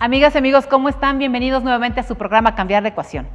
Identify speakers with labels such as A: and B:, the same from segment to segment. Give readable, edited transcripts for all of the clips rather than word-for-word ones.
A: Amigas y amigos, ¿cómo están? Bienvenidos nuevamente a su programa Cambiar la Ecuación.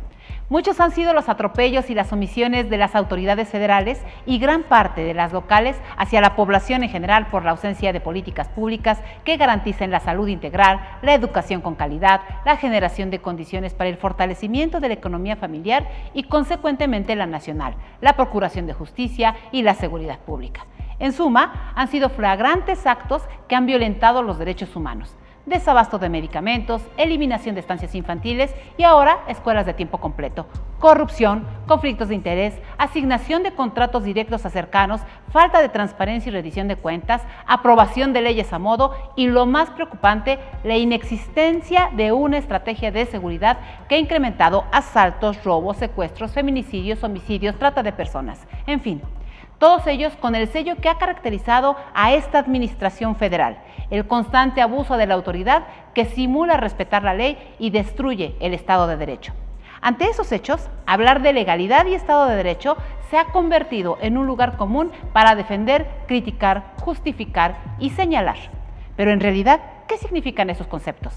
A: Muchos han sido los atropellos y las omisiones de las autoridades federales y gran parte de las locales hacia la población en general por la ausencia de políticas públicas que garanticen la salud integral, la educación con calidad, la generación de condiciones para el fortalecimiento de la economía familiar y consecuentemente la nacional, la procuración de justicia y la seguridad pública. En suma, han sido flagrantes actos que han violentado los derechos humanos. Desabasto de medicamentos, eliminación de estancias infantiles y ahora escuelas de tiempo completo, corrupción, conflictos de interés, asignación de contratos directos a cercanos, falta de transparencia y rendición de cuentas, aprobación de leyes a modo y, lo más preocupante, la inexistencia de una estrategia de seguridad que ha incrementado asaltos, robos, secuestros, feminicidios, homicidios, trata de personas, en fin. Todos ellos con el sello que ha caracterizado a esta administración federal, el constante abuso de la autoridad que simula respetar la ley y destruye el Estado de Derecho. Ante esos hechos, hablar de legalidad y Estado de Derecho se ha convertido en un lugar común para defender, criticar, justificar y señalar. Pero en realidad, ¿qué significan esos conceptos?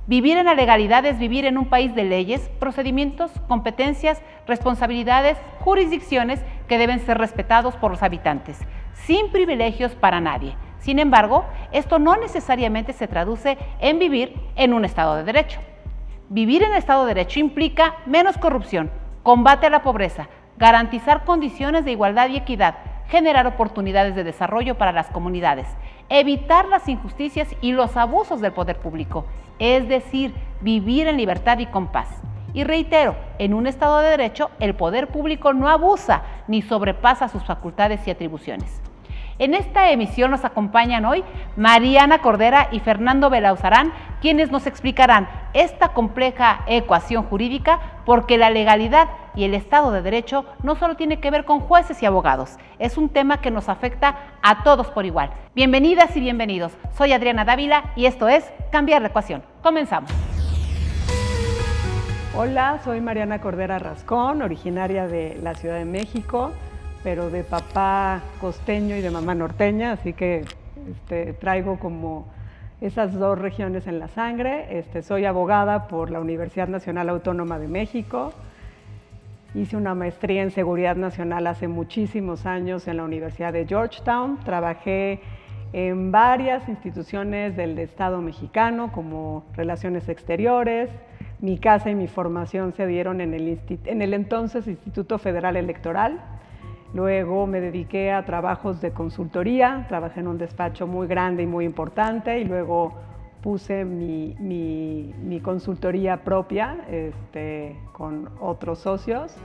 A: Vivir en la legalidad es vivir en un país de leyes, procedimientos, competencias, responsabilidades, jurisdicciones que deben ser respetados por los habitantes, sin privilegios para nadie. Sin embargo, esto no necesariamente se traduce en vivir en un Estado de Derecho. Vivir en el Estado de Derecho implica menos corrupción, combate a la pobreza, garantizar condiciones de igualdad y equidad, generar oportunidades de desarrollo para las comunidades, evitar las injusticias y los abusos del poder público, es decir, vivir en libertad y con paz. Y reitero, en un Estado de Derecho, el poder público no abusa ni sobrepasa sus facultades y atribuciones. En esta emisión nos acompañan hoy Mariana Cordera y Fernando Belauzarán, quienes nos explicarán esta compleja ecuación jurídica, porque la legalidad y el Estado de Derecho no solo tiene que ver con jueces y abogados, es un tema que nos afecta a todos por igual. Bienvenidas y bienvenidos, soy Adriana Dávila y esto es Cambiar la Ecuación. Comenzamos.
B: Hola, soy Mariana Cordera Rascón, originaria de la Ciudad de México, pero de papá costeño y de mamá norteña, así que traigo como esas dos regiones en la sangre. Soy abogada por la Universidad Nacional Autónoma de México. Hice una maestría en Seguridad Nacional hace muchísimos años en la Universidad de Georgetown. Trabajé en varias instituciones del Estado mexicano, como Relaciones Exteriores. Mi casa y mi formación se dieron en el entonces Instituto Federal Electoral. Luego me dediqué a trabajos de consultoría, trabajé en un despacho muy grande y muy importante y luego puse mi consultoría propia con otros socios.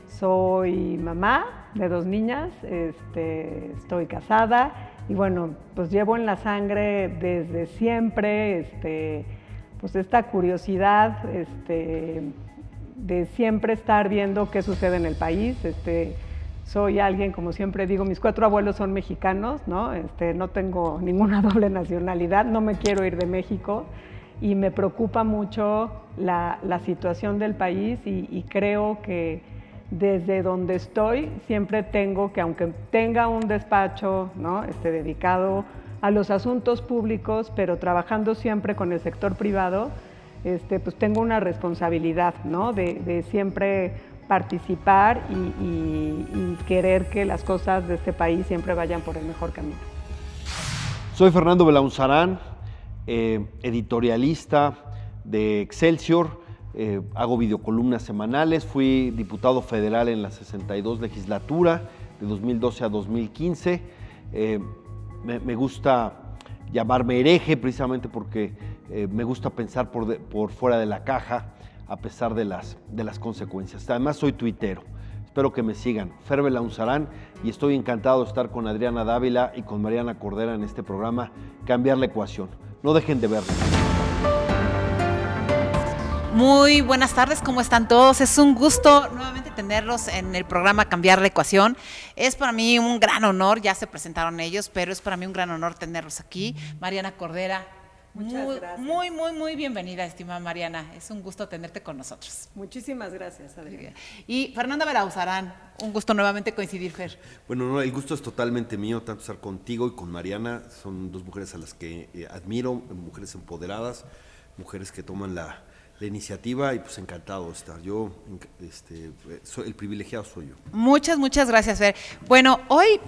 B: Soy mamá de 2 niñas, estoy casada y bueno, pues llevo en la sangre desde siempre pues esta curiosidad de siempre estar viendo qué sucede en el país. Soy alguien, como siempre digo, mis 4 abuelos son mexicanos, ¿no? No tengo ninguna doble nacionalidad, no me quiero ir de México y me preocupa mucho la situación del país y creo que desde donde estoy siempre tengo que, aunque tenga un despacho, ¿no? Dedicado a los asuntos públicos, pero trabajando siempre con el sector privado, pues tengo una responsabilidad, ¿no? de siempre participar y querer que las cosas de este país siempre vayan por el mejor camino.
C: Soy Fernando Belauzarán, editorialista de Excelsior, hago videocolumnas semanales, fui diputado federal en la 62 legislatura de 2012 a 2015. Me gusta llamarme hereje precisamente porque me gusta pensar por fuera de la caja, a pesar de las consecuencias. Además soy tuitero. Espero que me sigan, Fer Belauzarán, y estoy encantado de estar con Adriana Dávila y con Mariana Cordera en este programa Cambiar la Ecuación. No dejen de verlo.
A: Muy buenas tardes, ¿cómo están todos? Es un gusto nuevamente tenerlos en el programa Cambiar la Ecuación. Es para mí un gran honor, ya se presentaron ellos, pero es para mí un gran honor tenerlos aquí. Mariana Cordera.
B: Muchas gracias.
A: Muy bienvenida, estimada Mariana. Es un gusto tenerte con nosotros.
B: Muchísimas gracias, Adriana.
A: Y Fernanda Belauzarán, un gusto nuevamente coincidir, Fer.
D: Bueno, no, el gusto es totalmente mío, tanto estar contigo y con Mariana. Son 2 mujeres a las que admiro, mujeres empoderadas, mujeres que toman la iniciativa y pues encantado de estar. Yo, el privilegiado soy yo.
A: Muchas gracias, Fer. Bueno, hoy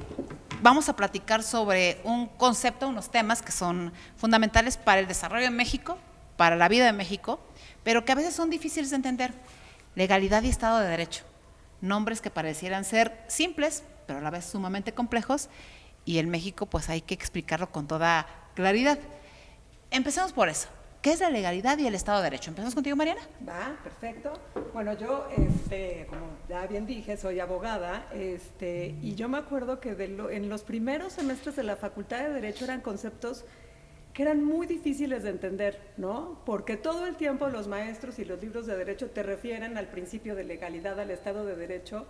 A: vamos a platicar sobre un concepto, unos temas que son fundamentales para el desarrollo de México, para la vida de México, pero que a veces son difíciles de entender. Legalidad y Estado de Derecho. Nombres que parecieran ser simples, pero a la vez sumamente complejos, y en México pues hay que explicarlo con toda claridad. Empecemos por eso. ¿Qué es la legalidad y el Estado de Derecho? ¿Empezamos contigo, Mariana?
B: Va, perfecto. Bueno, yo, como ya bien dije, soy abogada, y yo me acuerdo que en los primeros semestres de la Facultad de Derecho eran conceptos que eran muy difíciles de entender, ¿no? Porque todo el tiempo los maestros y los libros de derecho te refieren al principio de legalidad, al Estado de Derecho,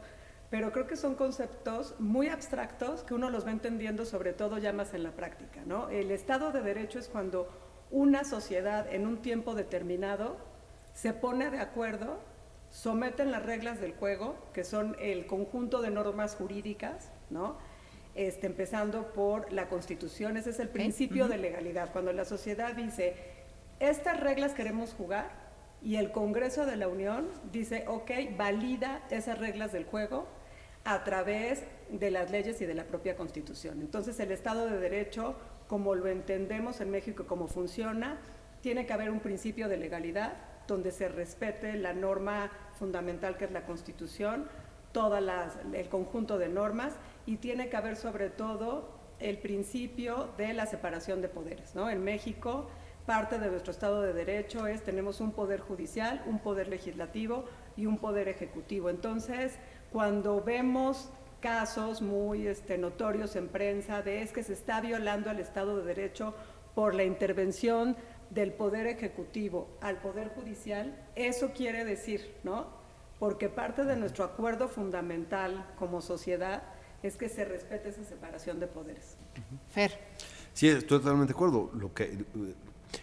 B: pero creo que son conceptos muy abstractos que uno los va entendiendo sobre todo ya más en la práctica, ¿no? El Estado de Derecho es cuando una sociedad en un tiempo determinado se pone de acuerdo, someten las reglas del juego, que son el conjunto de normas jurídicas, ¿no? Empezando por la Constitución, ese es el principio de legalidad, cuando la sociedad dice, estas reglas queremos jugar, y el Congreso de la Unión dice, ok, valida esas reglas del juego a través de las leyes y de la propia Constitución. Entonces el Estado de Derecho, como lo entendemos en México, cómo funciona, tiene que haber un principio de legalidad donde se respete la norma fundamental que es la Constitución, el conjunto de normas, y tiene que haber sobre todo el principio de la separación de poderes, ¿no? En México, parte de nuestro Estado de Derecho tenemos un poder judicial, un poder legislativo y un poder ejecutivo. Entonces, cuando vemos casos muy notorios en prensa es que se está violando el Estado de Derecho por la intervención del Poder Ejecutivo al Poder Judicial, eso quiere decir, ¿no? Porque parte de nuestro acuerdo fundamental como sociedad es que se respete esa separación de poderes.
A: Fer.
D: Sí, estoy totalmente de acuerdo. Lo que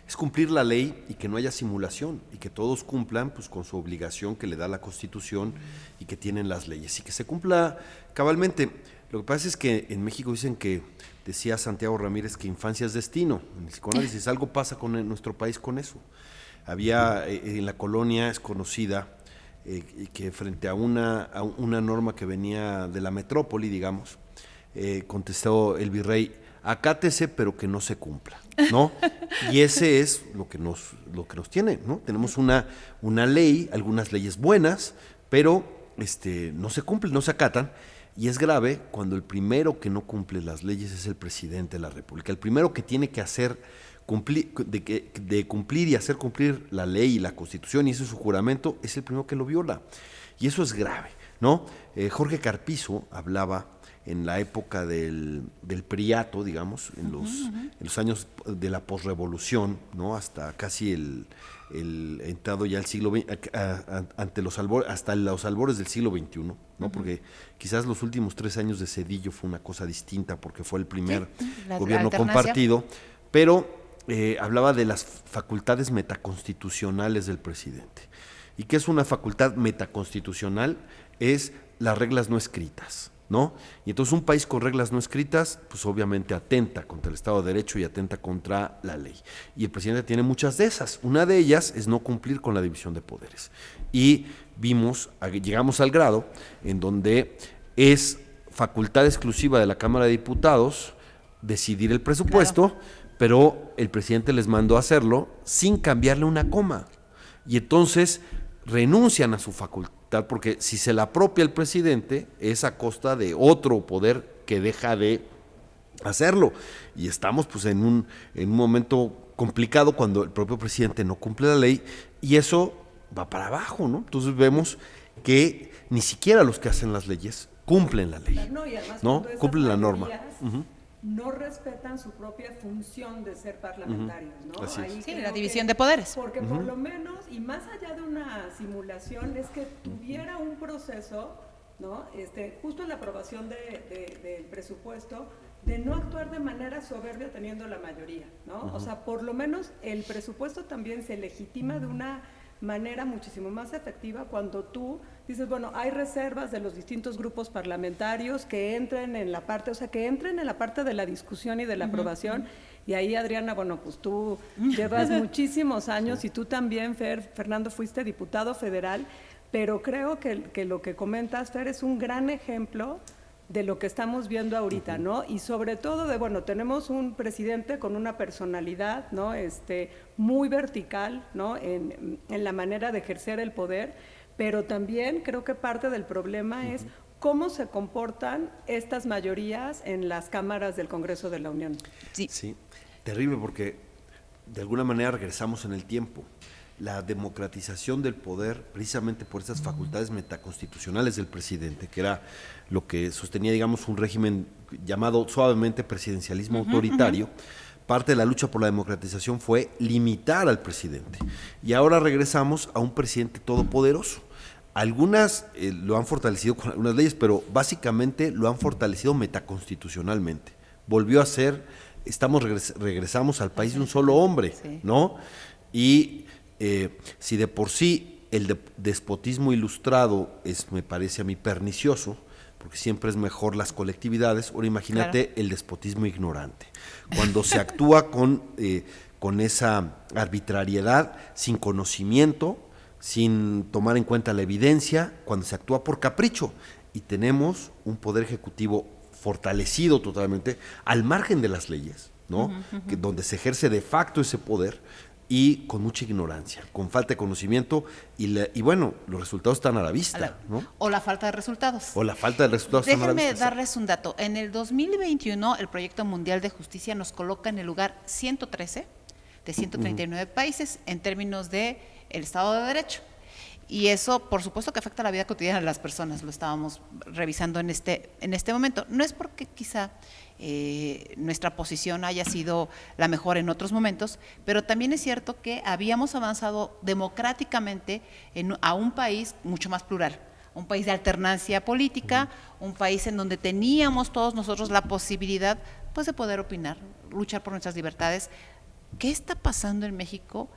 D: es cumplir la ley y que no haya simulación y que todos cumplan pues con su obligación que le da la Constitución y que tienen las leyes y que se cumpla cabalmente. Lo que pasa es que en México dicen que, decía Santiago Ramírez, que infancia es destino. En el psicoanálisis algo pasa con nuestro país con eso. Había en la colonia, es conocida, que frente a una norma que venía de la metrópoli, digamos, contestó el virrey, acátese pero que no se cumpla, ¿no? Y ese es lo que nos tiene, ¿no? Tenemos una ley, algunas leyes buenas, pero no se cumplen, no se acatan, y es grave cuando el primero que no cumple las leyes es el presidente de la República. El primero que tiene que hacer de cumplir y hacer cumplir la ley y la Constitución, y ese es su juramento, es el primero que lo viola. Y eso es grave, ¿no? Jorge Carpizo hablaba en la época del priato, digamos, en los años de la posrevolución, ¿no? Hasta casi el entrado ya al siglo XX, hasta los albores del siglo XXI, ¿no? Porque quizás los últimos 3 años de Zedillo fue una cosa distinta porque fue el primer gobierno compartido, pero hablaba de las facultades metaconstitucionales del presidente. ¿Y qué es una facultad metaconstitucional? Es las reglas no escritas, ¿no? Y entonces un país con reglas no escritas, pues obviamente atenta contra el Estado de Derecho y atenta contra la ley. Y el presidente tiene muchas de esas. Una de ellas es no cumplir con la división de poderes. Y llegamos al grado en donde es facultad exclusiva de la Cámara de Diputados decidir el presupuesto, pero el presidente les mandó a hacerlo sin cambiarle una coma. Y entonces renuncian a su facultad, porque si se la apropia el presidente es a costa de otro poder que deja de hacerlo. Y estamos pues en un momento complicado cuando el propio presidente no cumple la ley y eso va para abajo, ¿no? Entonces vemos que ni siquiera los que hacen las leyes cumplen la ley,
B: no, y además,
D: ¿no? Cumplen la norma.
B: No respetan su propia función de ser parlamentarios, ¿no?
D: Así es.
B: Ahí
A: Sí,
B: creo
A: la división de poderes.
B: Porque por lo menos, y más allá de una simulación, es que tuviera un proceso, ¿no? Justo en la aprobación del presupuesto, de no actuar de manera soberbia teniendo la mayoría, ¿no? O sea, por lo menos el presupuesto también se legitima de una manera muchísimo más efectiva cuando tú dices, bueno, hay reservas de los distintos grupos parlamentarios que entren en la parte, o sea, que entren en la parte de la discusión y de la aprobación. Y ahí, Adriana, bueno, pues tú llevas muchísimos años y tú también, Fernando, fuiste diputado federal, pero creo que lo que comentas, Fer, es un gran ejemplo de lo que estamos viendo ahorita, ¿no? Y sobre todo bueno, tenemos un presidente con una personalidad, ¿no? Muy vertical, ¿no? En la manera de ejercer el poder, pero también creo que parte del problema es cómo se comportan estas mayorías en las cámaras del Congreso de la Unión.
D: Sí, terrible, porque de alguna manera regresamos en el tiempo. La democratización del poder, precisamente por esas facultades metaconstitucionales del presidente, que era lo que sostenía, digamos, un régimen llamado suavemente presidencialismo autoritario. Parte de la lucha por la democratización fue limitar al presidente. Y ahora regresamos a un presidente todopoderoso. Algunas lo han fortalecido con algunas leyes, pero básicamente lo han fortalecido metaconstitucionalmente. Volvió a ser, regresamos al país de un solo hombre, ¿no? Y si de por sí el despotismo ilustrado me parece a mí pernicioso, porque siempre es mejor las colectividades, ahora imagínate el despotismo ignorante, cuando se actúa con esa arbitrariedad, sin conocimiento, sin tomar en cuenta la evidencia, cuando se actúa por capricho, y tenemos un poder ejecutivo fortalecido totalmente, al margen de las leyes, ¿no? Donde se ejerce de facto ese poder, y con mucha ignorancia, con falta de conocimiento, y bueno, los resultados están a la vista, ¿no?
A: O la falta de resultados.
D: O la falta de resultados están a la vista.
A: Déjenme darles un dato. En el 2021, el Proyecto Mundial de Justicia nos coloca en el lugar 113 de 139 países en términos de el Estado de Derecho. Y eso, por supuesto, que afecta la vida cotidiana de las personas. Lo estábamos revisando en este momento. No es porque quizá nuestra posición haya sido la mejor en otros momentos, pero también es cierto que habíamos avanzado democráticamente a un país mucho más plural, un país de alternancia política, un país en donde teníamos todos nosotros la posibilidad, pues, de poder opinar, luchar por nuestras libertades. ¿Qué está pasando en México?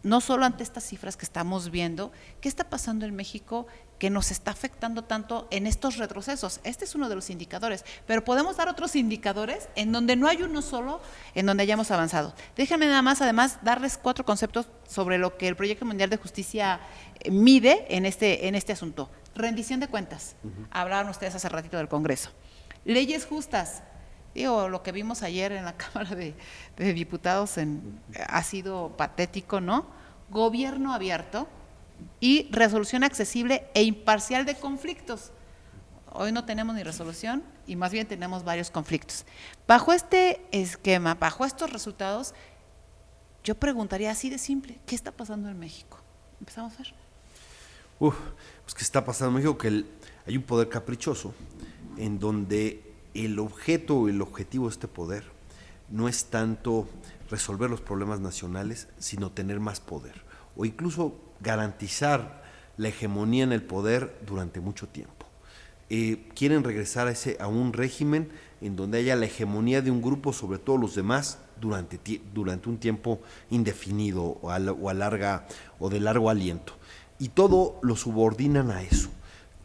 A: No solo ante estas cifras que estamos viendo, ¿qué está pasando en México que nos está afectando tanto en estos retrocesos? Este es uno de los indicadores, pero podemos dar otros indicadores en donde no hay uno solo, en donde hayamos avanzado. Déjenme nada más, además, darles 4 conceptos sobre lo que el Proyecto Mundial de Justicia mide en este asunto. Rendición de cuentas. Hablaban ustedes hace ratito del Congreso. Leyes justas. Digo, lo que vimos ayer en la Cámara de Diputados ha sido patético, ¿no? Gobierno abierto y resolución accesible e imparcial de conflictos. Hoy no tenemos ni resolución y más bien tenemos varios conflictos. Bajo este esquema, bajo estos resultados, yo preguntaría así de simple, ¿qué está pasando en México? Empezamos a ver.
D: Pues ¿qué está pasando en México? Que hay un poder caprichoso en donde el objetivo de este poder no es tanto resolver los problemas nacionales, sino tener más poder, o incluso garantizar la hegemonía en el poder durante mucho tiempo. Quieren regresar a un régimen en donde haya la hegemonía de un grupo sobre todos los demás durante un tiempo indefinido o de largo aliento. Y todo lo subordinan a eso.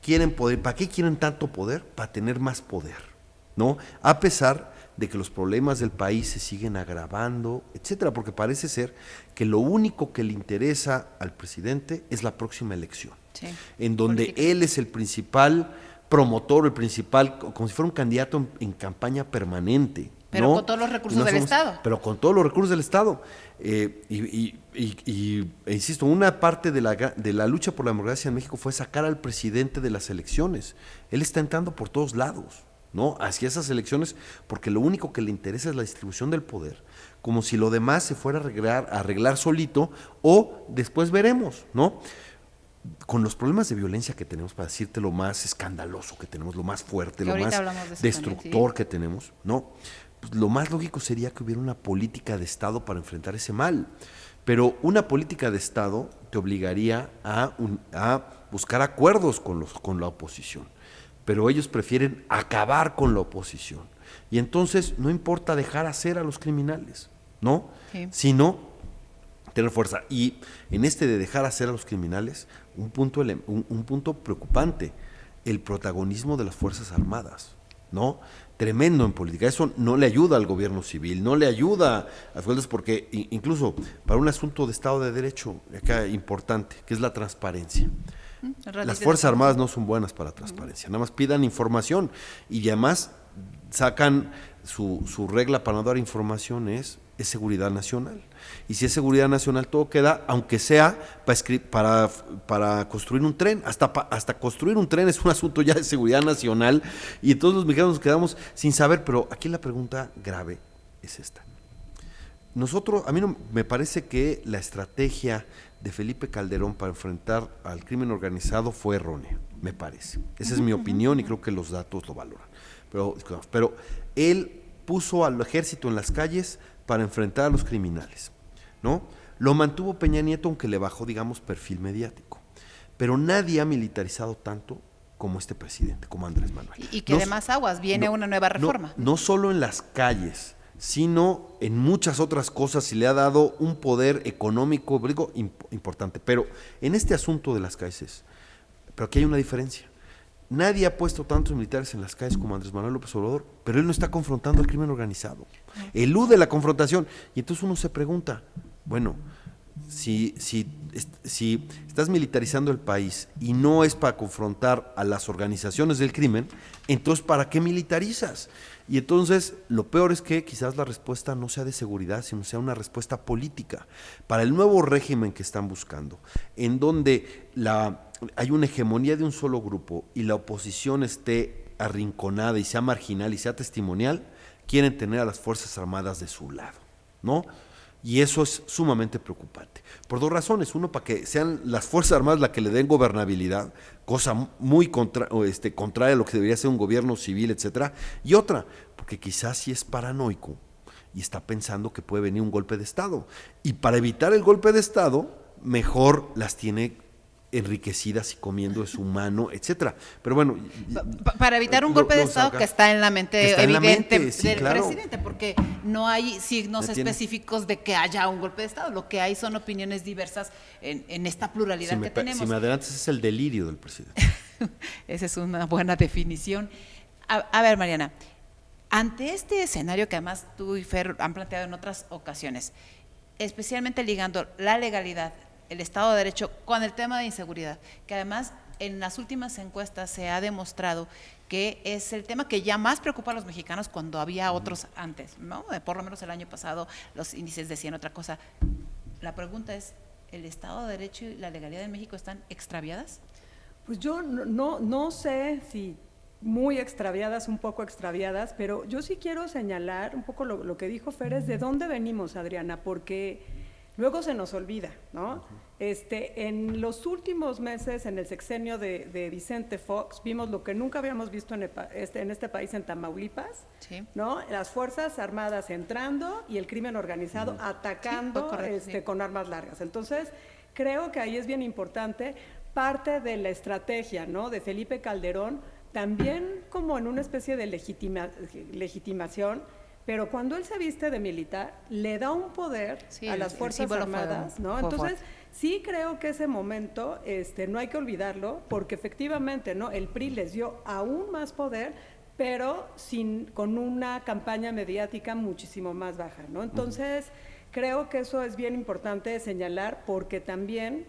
D: Quieren poder. ¿Para qué quieren tanto poder? Para tener más poder, ¿no? A pesar de que los problemas del país se siguen agravando, etcétera, porque parece ser que lo único que le interesa al presidente es la próxima elección, en donde él es el principal promotor, como si fuera un candidato en campaña permanente.
A: Pero
D: ¿no?
A: con todos los recursos del Estado.
D: Pero con todos los recursos del Estado. Insisto, una parte de la lucha por la democracia en México fue sacar al presidente de las elecciones. Él está entrando por todos lados, ¿no? Hacia esas elecciones, porque lo único que le interesa es la distribución del poder, como si lo demás se fuera a arreglar solito, o después veremos, ¿no? Con los problemas de violencia que tenemos, para decirte lo más escandaloso que tenemos, lo más fuerte, lo más destructor también, que tenemos, ¿no? Pues lo más lógico sería que hubiera una política de Estado para enfrentar ese mal, pero una política de Estado te obligaría a buscar acuerdos con la oposición. Pero ellos prefieren acabar con la oposición. Y entonces no importa dejar hacer a los criminales, ¿no? Sí. Sino tener fuerza. Y en de dejar hacer a los criminales, un punto preocupante, el protagonismo de las Fuerzas Armadas, ¿no? Tremendo en política. Eso no le ayuda al gobierno civil, no le ayuda a las fuerzas, porque incluso para un asunto de Estado de Derecho, acá importante, que es la transparencia. Las Fuerzas Armadas no son buenas para transparencia, nada más pidan información y además sacan su regla para no dar información es seguridad nacional. Y si es seguridad nacional, todo queda, aunque sea para construir un tren. Hasta construir un tren es un asunto ya de seguridad nacional, y todos los mexicanos nos quedamos sin saber. Pero aquí la pregunta grave es esta. A mí no me parece que la estrategia de Felipe Calderón para enfrentar al crimen organizado fue errónea, me parece. Esa es mi opinión y creo que los datos lo valoran. Pero él puso al ejército en las calles para enfrentar a los criminales, ¿no? Lo mantuvo Peña Nieto, aunque le bajó, digamos, perfil mediático. Pero nadie ha militarizado tanto como este presidente, como Andrés Manuel.
A: Y que además, aguas, viene una nueva reforma.
D: No solo en las calles, sino en muchas otras cosas, y le ha dado un poder económico importante. Pero en este asunto de las calles, pero aquí hay una diferencia. Nadie ha puesto tantos militares en las calles como Andrés Manuel López Obrador, pero él no está confrontando al crimen organizado. Elude la confrontación. Y entonces uno se pregunta, bueno, si estás militarizando el país y no es para confrontar a las organizaciones del crimen, entonces ¿para qué militarizas? Y entonces lo peor es que quizás la respuesta no sea de seguridad, sino sea una respuesta política para el nuevo régimen que están buscando, en donde hay una hegemonía de un solo grupo y la oposición esté arrinconada y sea marginal y sea testimonial. Quieren tener a las Fuerzas Armadas de su lado, ¿no? Y eso es sumamente preocupante, por dos razones. Uno, para que sean las Fuerzas Armadas las que le den gobernabilidad, cosa muy contraria a lo que debería ser un gobierno civil, etcétera. Y otra, porque quizás sí es paranoico y está pensando que puede venir un golpe de Estado. Y para evitar el golpe de Estado, mejor las tiene enriquecidas y comiendo de su mano, etcétera. Pero bueno,
A: para evitar un golpe de Estado que está en la mente evidente del
D: claro,
A: presidente, porque no hay signos específicos de que haya un golpe de Estado. Lo que hay son opiniones diversas en esta pluralidad que tenemos.
D: Si me adelantas, es el delirio del presidente.
A: Esa es una buena definición. A ver, Mariana, ante este escenario que además tú y Fer han planteado en otras ocasiones, especialmente ligando la legalidad, el Estado de Derecho con el tema de inseguridad, que además en las últimas encuestas se ha demostrado que es el tema que ya más preocupa a los mexicanos cuando había otros antes, ¿no? Por lo menos el año pasado los índices decían otra cosa. La pregunta es, ¿el Estado de Derecho y la legalidad en México están extraviadas?
B: Pues yo no sé si muy extraviadas, un poco extraviadas, pero yo sí quiero señalar un poco lo que dijo Fer, es de dónde venimos, Adriana, porque luego se nos olvida, ¿no? En los últimos meses, en el sexenio de Vicente Fox, vimos lo que nunca habíamos visto en este país, en Tamaulipas,
A: sí,
B: ¿no? Las Fuerzas Armadas entrando y el crimen organizado atacando, sí, correcto, sí, con armas largas. Entonces, creo que ahí es bien importante parte de la estrategia, ¿no?, de Felipe Calderón, también como en una especie de legitimación. Pero cuando él se viste de militar, le da un poder, sí, a las Fuerzas Armadas, ¿no? Entonces, sí creo que ese momento no hay que olvidarlo, porque efectivamente, ¿no?, el PRI les dio aún más poder, pero con una campaña mediática muchísimo más baja, ¿no? Entonces, creo que eso es bien importante señalar, porque también,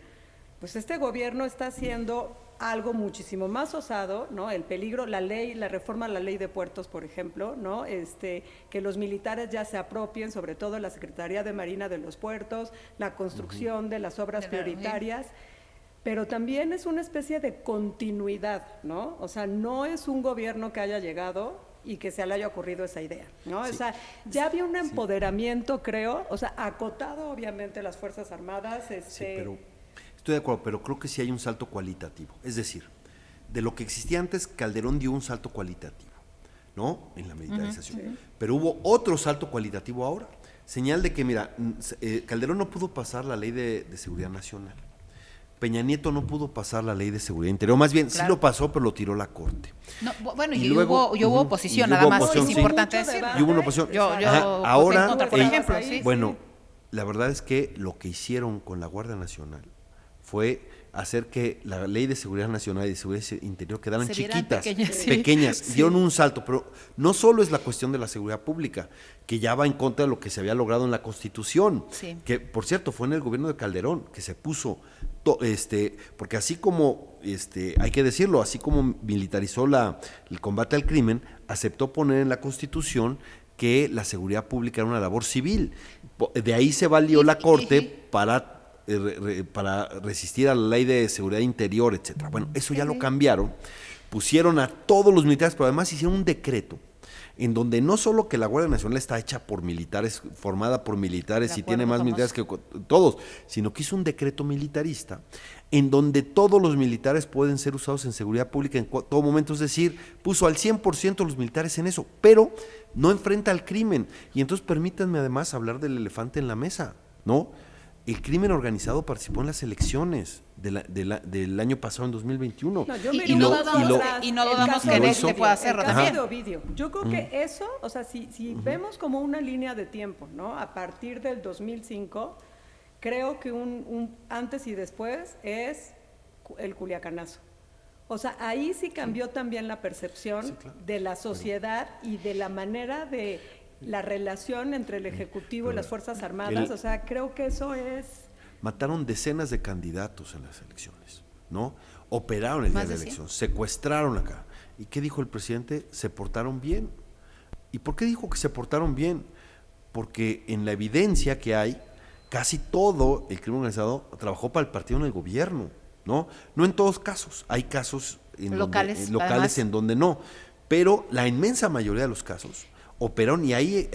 B: pues este gobierno está haciendo algo muchísimo más osado, ¿no? El peligro, la reforma a la ley de puertos, por ejemplo, ¿no? Que los militares ya se apropien, sobre todo la Secretaría de Marina de los puertos, la construcción de las obras prioritarias, pero también es una especie de continuidad, ¿no? O sea, no es un gobierno que haya llegado y que se le haya ocurrido esa idea, ¿no? Sí. O sea, ya había un empoderamiento, creo, o sea, acotado obviamente las Fuerzas Armadas,
D: Sí, pero estoy de acuerdo, pero creo que sí hay un salto cualitativo. Es decir, de lo que existía antes, Calderón dio un salto cualitativo, ¿no?, en la militarización. Sí. Pero hubo otro salto cualitativo ahora. Señal de que, mira, Calderón no pudo pasar la ley de seguridad nacional. Peña Nieto no pudo pasar la ley de seguridad interior. Más bien, claro, sí lo pasó, pero lo tiró la Corte.
A: No, bueno, y luego hubo oposición, nada más, es importante decirlo.
D: Y hubo una oposición.
A: Yo
D: ahora,
A: por ejemplo, sí.
D: Bueno, la verdad es que lo que hicieron con la Guardia Nacional fue hacer que la Ley de Seguridad Nacional y de Seguridad Interior quedaran
A: Se vieran
D: chiquitas,
A: pequeñas, sí.
D: dieron un salto, pero no solo es la cuestión de la seguridad pública, que ya va en contra de lo que se había logrado en la Constitución,
A: Sí.
D: que por cierto fue en el gobierno de Calderón que se puso, porque así como, hay que decirlo, así como militarizó el combate al crimen, aceptó poner en la Constitución que la seguridad pública era una labor civil. De ahí se valió la Corte para resistir a la Ley de Seguridad Interior, etcétera. Bueno, eso ya lo cambiaron, pusieron a todos los militares, pero además hicieron un decreto en donde no solo que la Guardia Nacional está hecha por militares, formada por militares y tiene más militares que todos, sino que hizo un decreto militarista en donde todos los militares pueden ser usados en seguridad pública en todo momento, es decir, puso al 100% los militares en eso, pero no enfrenta al crimen. Y entonces permítanme además hablar del elefante en la mesa, ¿no? El crimen organizado participó en las elecciones del año pasado, en 2021.
B: No, yo
A: Y no dudamos que en este pueda hacerlo también.
B: De Ovidio. Yo creo que eso, o sea, si vemos como una línea de tiempo, ¿no? A partir del 2005, creo que un antes y después es el culiacanazo. O sea, ahí sí cambió también la percepción de la sociedad y de la manera de la relación entre el Ejecutivo y las Fuerzas Armadas. O sea, creo que eso es...
D: Mataron decenas de candidatos en las elecciones, ¿no? Operaron el día de la elección, secuestraron acá. ¿Y qué dijo el presidente? Se portaron bien. ¿Y por qué dijo que se portaron bien? Porque en la evidencia que hay, casi todo el crimen organizado trabajó para el partido en el gobierno, ¿no? No en todos casos, hay casos locales en donde no, pero la inmensa mayoría de los casos operaron y hay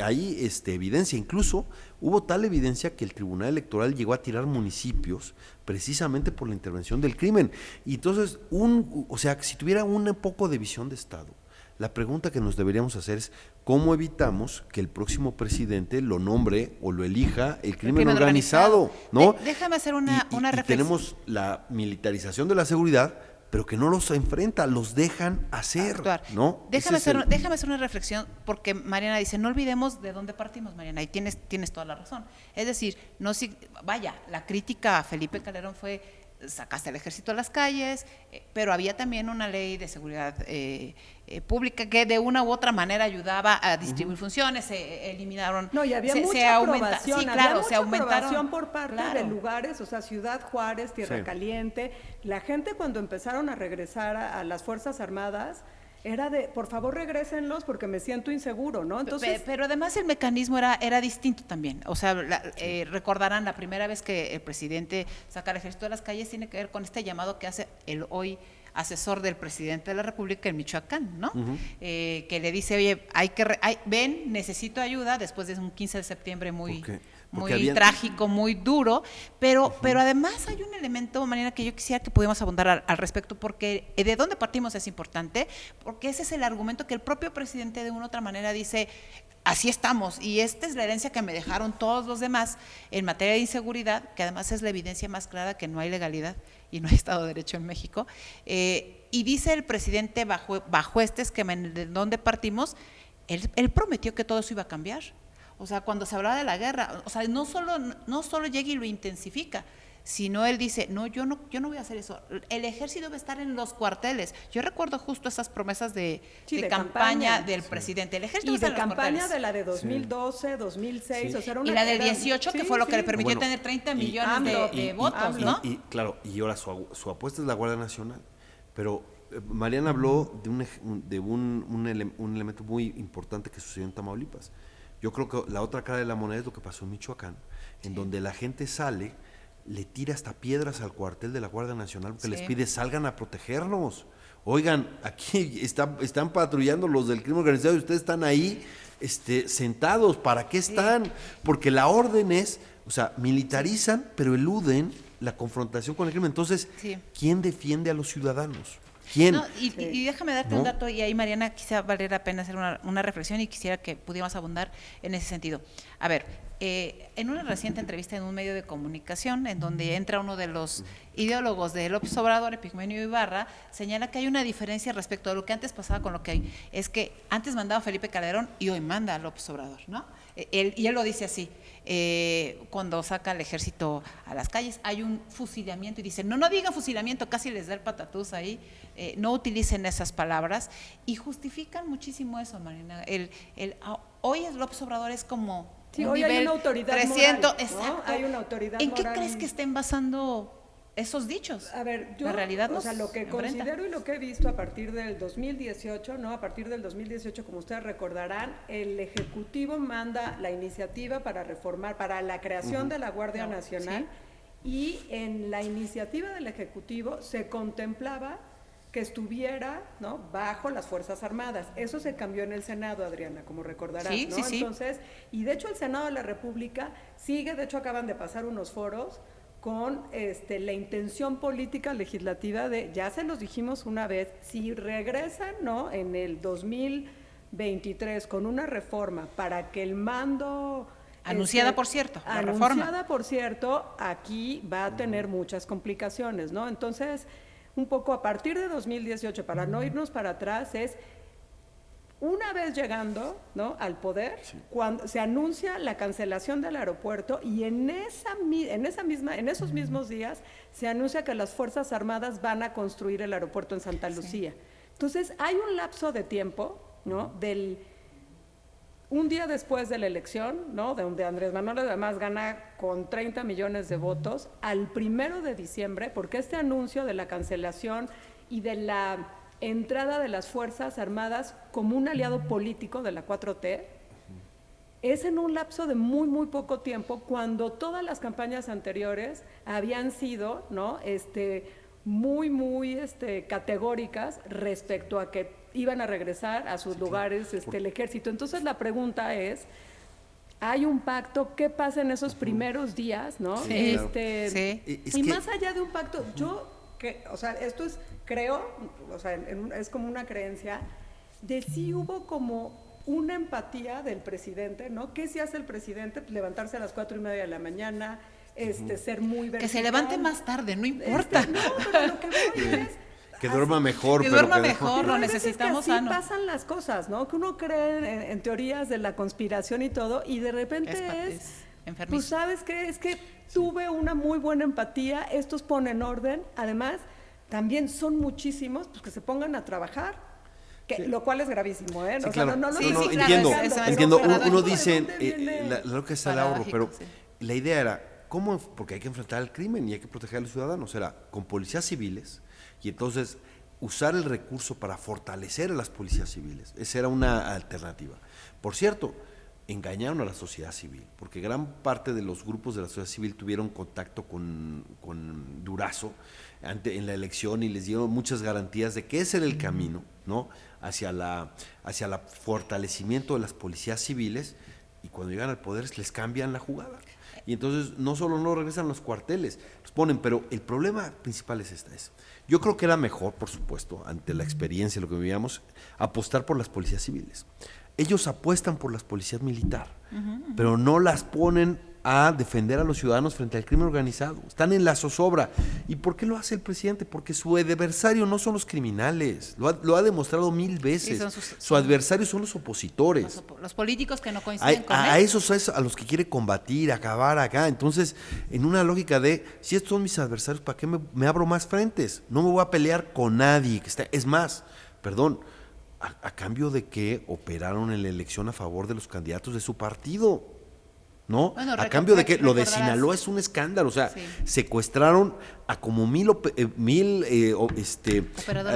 D: evidencia, incluso hubo tal evidencia que el Tribunal Electoral llegó a tirar municipios precisamente por la intervención del crimen. Y entonces, o sea, si tuviera un poco de visión de Estado, la pregunta que nos deberíamos hacer es ¿cómo evitamos que el próximo presidente lo nombre o lo elija el crimen organizado? ¿No?
A: Déjame hacer una reflexión.
D: Tenemos la militarización de la seguridad, pero que no los enfrenta, los dejan hacer, ¿no?
A: Déjame hacer una reflexión, porque Mariana dice, no olvidemos de dónde partimos, Mariana, y tienes toda la razón. Es decir, la crítica a Felipe Calderón fue, sacaste al ejército a las calles, pero había también una ley de seguridad pública que de una u otra manera ayudaba a distribuir funciones, se eliminaron.
B: No, y había mucha aprobación,
A: sí, claro,
B: había
A: se aumentaron
B: aprobación por parte de lugares, o sea, Ciudad Juárez, Tierra Caliente. La gente cuando empezaron a regresar a las Fuerzas Armadas, era de, por favor regrésenlos porque me siento inseguro, ¿no? Entonces,
A: pero además el mecanismo era distinto también. O sea, recordarán la primera vez que el presidente saca al ejército de las calles tiene que ver con este llamado que hace el hoy asesor del presidente de la República en Michoacán, ¿no? Que le dice, oye, ven, necesito ayuda, después de un 15 de septiembre muy trágico, muy duro, pero además hay un elemento, Mariana, que yo quisiera que pudiéramos abundar al respecto, porque de dónde partimos es importante, porque ese es el argumento que el propio presidente de una u otra manera dice, así estamos, y esta es la herencia que me dejaron todos los demás en materia de inseguridad, que además es la evidencia más clara que no hay legalidad y no hay Estado de Derecho en México, y dice el presidente bajo este esquema de dónde partimos, él prometió que todo eso iba a cambiar. O sea, cuando se hablaba de la guerra, o sea, no solo llega y lo intensifica, sino él dice, yo no voy a hacer eso, el ejército va a estar en los cuarteles. Yo recuerdo justo esas promesas de campaña del presidente. El ejército
B: y
A: va a estar
B: de
A: en los
B: campaña
A: cuarteles.
B: de la de 2012, 2006, o sea, era una...
A: Y la del 18, que fue lo que le permitió tener 30 millones de votos, ¿no?
D: Claro, y ahora su apuesta es la Guardia Nacional, pero Mariana habló de un elemento muy importante que sucedió en Tamaulipas. Yo creo que la otra cara de la moneda es lo que pasó en Michoacán, en donde la gente sale, le tira hasta piedras al cuartel de la Guardia Nacional porque les pide salgan a protegernos. Oigan, aquí están patrullando los del crimen organizado y ustedes están ahí sentados. ¿Para qué están? Porque la orden es, o sea, militarizan, pero eluden la confrontación con el crimen. Entonces, ¿quién defiende a los ciudadanos? ¿Quién?
A: No, y déjame darte un dato, y ahí, Mariana, quizá valiera la pena hacer una reflexión y quisiera que pudiéramos abundar en ese sentido. A ver, en una reciente entrevista en un medio de comunicación, en donde entra uno de los ideólogos de López Obrador, Epigmenio Ibarra, señala que hay una diferencia respecto a lo que antes pasaba con lo que hay. Es que antes mandaba Felipe Calderón y hoy manda a López Obrador, ¿no? Y él lo dice así, cuando saca al ejército a las calles, hay un fusilamiento y dice, no digan fusilamiento, casi les da el patatús ahí, no utilicen esas palabras y justifican muchísimo eso, Marina. Hoy el López Obrador es como
B: sí,
A: un
B: hoy
A: nivel
B: hay una autoridad
A: 300,
B: moral, ¿no?
A: exacto.
B: Hay una autoridad
A: ¿En qué
B: moral.
A: crees que estén basando esos dichos?
B: A ver, yo,
A: la realidad
B: o sea, lo que
A: enfrenta.
B: considero y lo que he visto a partir del 2018, ¿no? A partir del 2018, como ustedes recordarán, el Ejecutivo manda la iniciativa para reformar, para la creación de la Guardia Nacional, y en la iniciativa del Ejecutivo se contemplaba que estuviera, ¿no?, bajo las Fuerzas Armadas. Eso se cambió en el Senado, Adriana, como recordarás,
A: sí,
B: ¿no?
A: Sí.
B: Entonces, y de hecho el Senado de la República sigue, de hecho acaban de pasar unos foros con la intención política legislativa de, ya se los dijimos una vez, si regresan, ¿no?, en el 2023 con una reforma para que el mando...
A: Anunciada, por cierto, la reforma.
B: Anunciada, por cierto, aquí va a tener muchas complicaciones, ¿no? Entonces, un poco a partir de 2018, para no irnos para atrás, es una vez llegando, ¿no?, al poder, cuando se anuncia la cancelación del aeropuerto y en esos mismos días se anuncia que las Fuerzas Armadas van a construir el aeropuerto en Santa Lucía. Sí. Entonces, hay un lapso de tiempo, ¿no?, un día después de la elección, ¿no?, donde Andrés Manuel además gana con 30 millones de votos, al 1 de diciembre, porque este anuncio de la cancelación y de la entrada de las Fuerzas Armadas como un aliado político de la 4T, es en un lapso de muy, muy poco tiempo, cuando todas las campañas anteriores habían sido, ¿no?, muy categóricas respecto a que iban a regresar a sus lugares el ejército. Entonces la pregunta es, ¿hay un pacto? ¿Qué pasa en esos primeros días, no?
A: Sí,
B: Y más allá de un pacto, o sea, esto es, creo, o sea, es como una creencia de si hubo como una empatía del presidente, ¿no? ¿Qué se hace el presidente? Pues levantarse a las 4:30 de la mañana, ser muy vertical.
A: Que se levante más tarde, no importa.
B: No, pero lo que voy es...
D: Que duerma mejor.
A: Que duerma mejor, lo necesitamos
B: sano.
A: sano.
B: Pasan las cosas, ¿no? Que uno cree en teorías de la conspiración y todo, y de repente es
A: enfermizo.
B: Pues ¿sabes qué? Es que tuve una muy buena empatía, estos ponen orden, además también son muchísimos, pues que se pongan a trabajar. Lo cual es gravísimo, ¿eh?
D: Sí,
B: o sea,
D: claro.
B: no,
D: Entiendo. Uno dice,
B: lo
D: que es el ahorro, pero la idea era, ¿cómo? Porque hay que enfrentar el crimen y hay que proteger a los ciudadanos. Era con policías civiles y entonces usar el recurso para fortalecer a las policías civiles. Esa era una alternativa. Por cierto, engañaron a la sociedad civil, porque gran parte de los grupos de la sociedad civil tuvieron contacto con Durazo en la elección y les dieron muchas garantías de que ese era el camino, ¿no?, hacia el fortalecimiento de las policías civiles, y cuando llegan al poder les cambian la jugada. Y entonces no solo no regresan los cuarteles, los ponen, pero el problema principal es yo creo que era mejor, por supuesto, ante la experiencia, lo que vivíamos, apostar por las policías civiles. Ellos apuestan por las policías militares, pero no las ponen a defender a los ciudadanos frente al crimen organizado. Están en la zozobra. ¿Y por qué lo hace el presidente? Porque su adversario no son los criminales. Lo ha demostrado 1000 veces. Su adversario son los opositores.
A: Los políticos que no coinciden con él.
D: A esos es a los que quiere combatir, acabar acá. Entonces, en una lógica de, si estos son mis adversarios, ¿para qué me abro más frentes? No me voy a pelear con nadie. Es más, perdón, a cambio de que operaron en la elección a favor de los candidatos de su partido. ¿No? Bueno, a cambio de que lo de Sinaloa es un escándalo, o sea, secuestraron a como 1000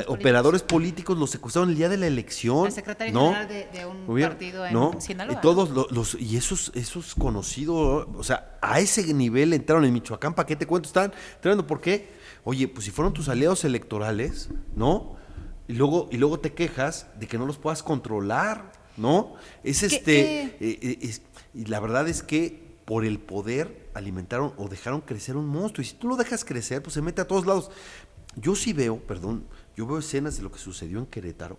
D: operadores políticos, los secuestraron el día de la elección.
A: El secretario general de un partido en Sinaloa.
D: Y todos y esos conocidos, o sea, a ese nivel entraron en Michoacán. ¿Para qué te cuento? Están entrando, ¿por qué? Oye, pues si fueron tus aliados electorales, ¿no? Y luego te quejas de que no los puedas controlar, ¿no? Y la verdad es que por el poder alimentaron o dejaron crecer un monstruo. Y si tú lo dejas crecer, pues se mete a todos lados. Yo veo escenas de lo que sucedió en Querétaro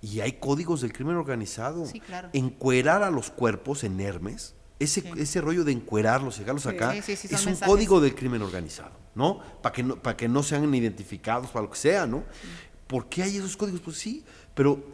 D: y hay códigos del crimen organizado.
A: Sí, claro.
D: Encuerar a los cuerpos en Hermes, Ese rollo de encuerarlos, dejarlos acá,
A: Sí, son
D: es un
A: mensajes.
D: código del crimen organizado, ¿no? Para que no sean identificados, para lo que sea, ¿no? ¿Por qué hay esos códigos? Pues sí, pero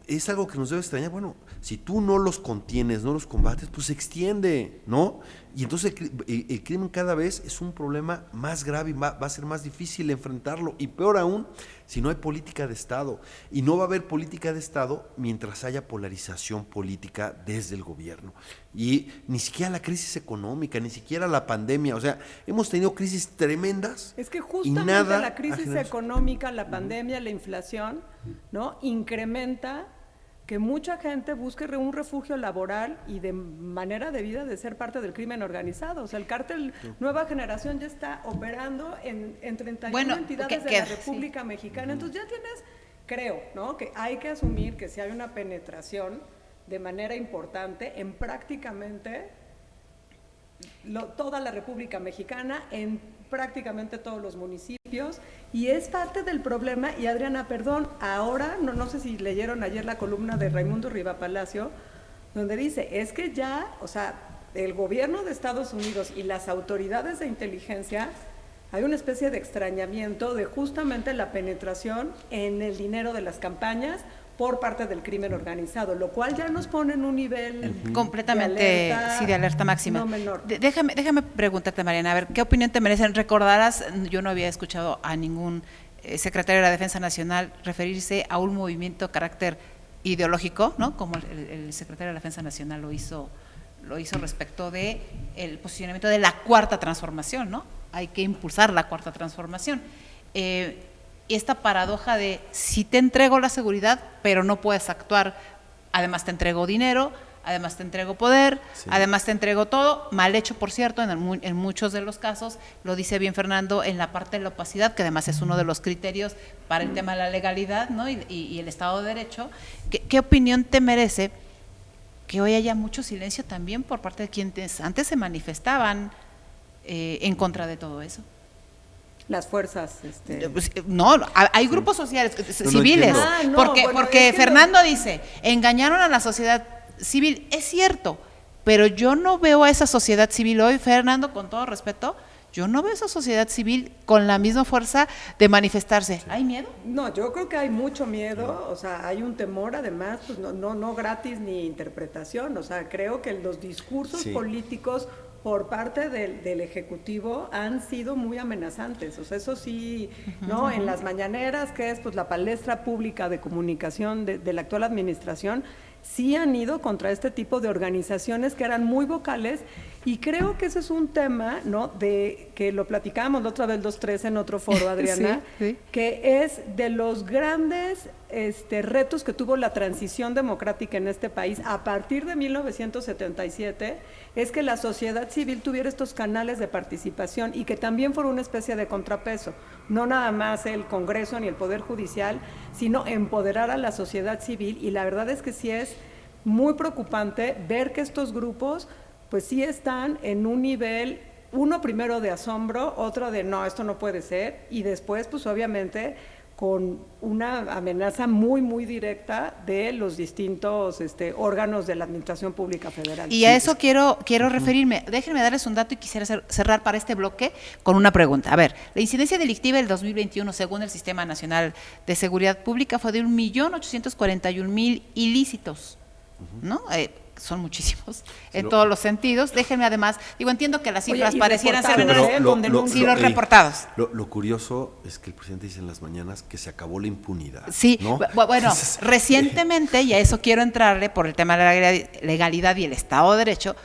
D: es algo que nos debe extrañar. Bueno, si tú no los contienes, no los combates, pues se extiende, ¿no? Y entonces el crimen cada vez es un problema más grave y va a ser más difícil enfrentarlo. Y peor aún, si no hay política de Estado. Y no va a haber política de Estado mientras haya polarización política desde el gobierno. Y ni siquiera la crisis económica, ni siquiera la pandemia. O sea, hemos tenido crisis tremendas.
B: Es que
D: y
B: justamente
D: nada
B: la crisis económica, la pandemia, la inflación, ¿no? Incrementa que mucha gente busque un refugio laboral y de manera de vida de ser parte del crimen organizado. O sea, el cártel Nueva Generación ya está operando en 31 entidades de la República Mexicana. Entonces ya tienes, creo, ¿no? Que hay que asumir que si hay una penetración de manera importante en prácticamente toda la República Mexicana, en prácticamente todos los municipios, y es parte del problema. Y Adriana, perdón, ahora, no sé si leyeron ayer la columna de Raimundo Rivapalacio, donde dice, es que ya, o sea, el gobierno de Estados Unidos y las autoridades de inteligencia, hay una especie de extrañamiento de justamente la penetración en el dinero de las campañas por parte del crimen organizado, lo cual ya nos pone en un nivel
A: completamente de alerta máxima.
B: No menor.
A: Déjame preguntarte, Mariana, a ver, ¿qué opinión te merecen? Recordarás, yo no había escuchado a ningún secretario de la Defensa Nacional referirse a un movimiento de carácter ideológico, ¿no? Como el secretario de la Defensa Nacional lo hizo respecto de el posicionamiento de la Cuarta Transformación, ¿no? Hay que impulsar la Cuarta Transformación. Esta paradoja de si te entrego la seguridad, pero no puedes actuar, además te entrego dinero, además te entrego poder, además te entrego todo, mal hecho, por cierto, en muchos de los casos, lo dice bien Fernando, en la parte de la opacidad, que además es uno de los criterios para el tema de la legalidad, ¿no? y el Estado de Derecho. ¿Qué opinión te merece que hoy haya mucho silencio también por parte de quienes antes se manifestaban en contra de todo eso?
B: Las fuerzas,
A: Pues, no, hay grupos sociales, civiles, porque Fernando dice, engañaron a la sociedad civil, es cierto, pero yo no veo a esa sociedad civil hoy, Fernando, con todo respeto, yo no veo a esa sociedad civil con la misma fuerza de manifestarse. ¿Hay miedo?
B: No, yo creo que hay mucho miedo, o sea, hay un temor, además, pues no gratis ni interpretación, o sea, creo que los discursos políticos por parte del Ejecutivo han sido muy amenazantes, o sea, eso sí, ¿no? En las mañaneras, que es pues la palestra pública de comunicación de la actual administración, sí han ido contra este tipo de organizaciones que eran muy vocales, y creo que ese es un tema, ¿no? De que lo platicábamos la otra vez los tres en otro foro, Adriana, que es de los grandes retos que tuvo la transición democrática en este país a partir de 1977, es que la sociedad civil tuviera estos canales de participación y que también fuera una especie de contrapeso, no nada más el Congreso ni el Poder Judicial, sino empoderar a la sociedad civil. Y la verdad es que sí es muy preocupante ver que estos grupos pues sí están en un nivel, uno primero de asombro, otro de no, esto no puede ser, y después pues obviamente con una amenaza muy, muy directa de los distintos órganos de la Administración Pública Federal.
A: Y a eso quiero referirme. Déjenme darles un dato y quisiera cerrar para este bloque con una pregunta. A ver, la incidencia delictiva del 2021, según el Sistema Nacional de Seguridad Pública, fue de 1.841.000 ilícitos, ¿no? Son muchísimos en todos los sentidos. Déjenme además, entiendo que las cifras parecieran ser menores, y los reportados.
D: Lo curioso es que el presidente dice en las mañanas que se acabó la impunidad.
A: Sí,
D: ¿no?
A: Bueno, recientemente, y a eso quiero entrarle por el tema de la legalidad y el Estado de Derecho,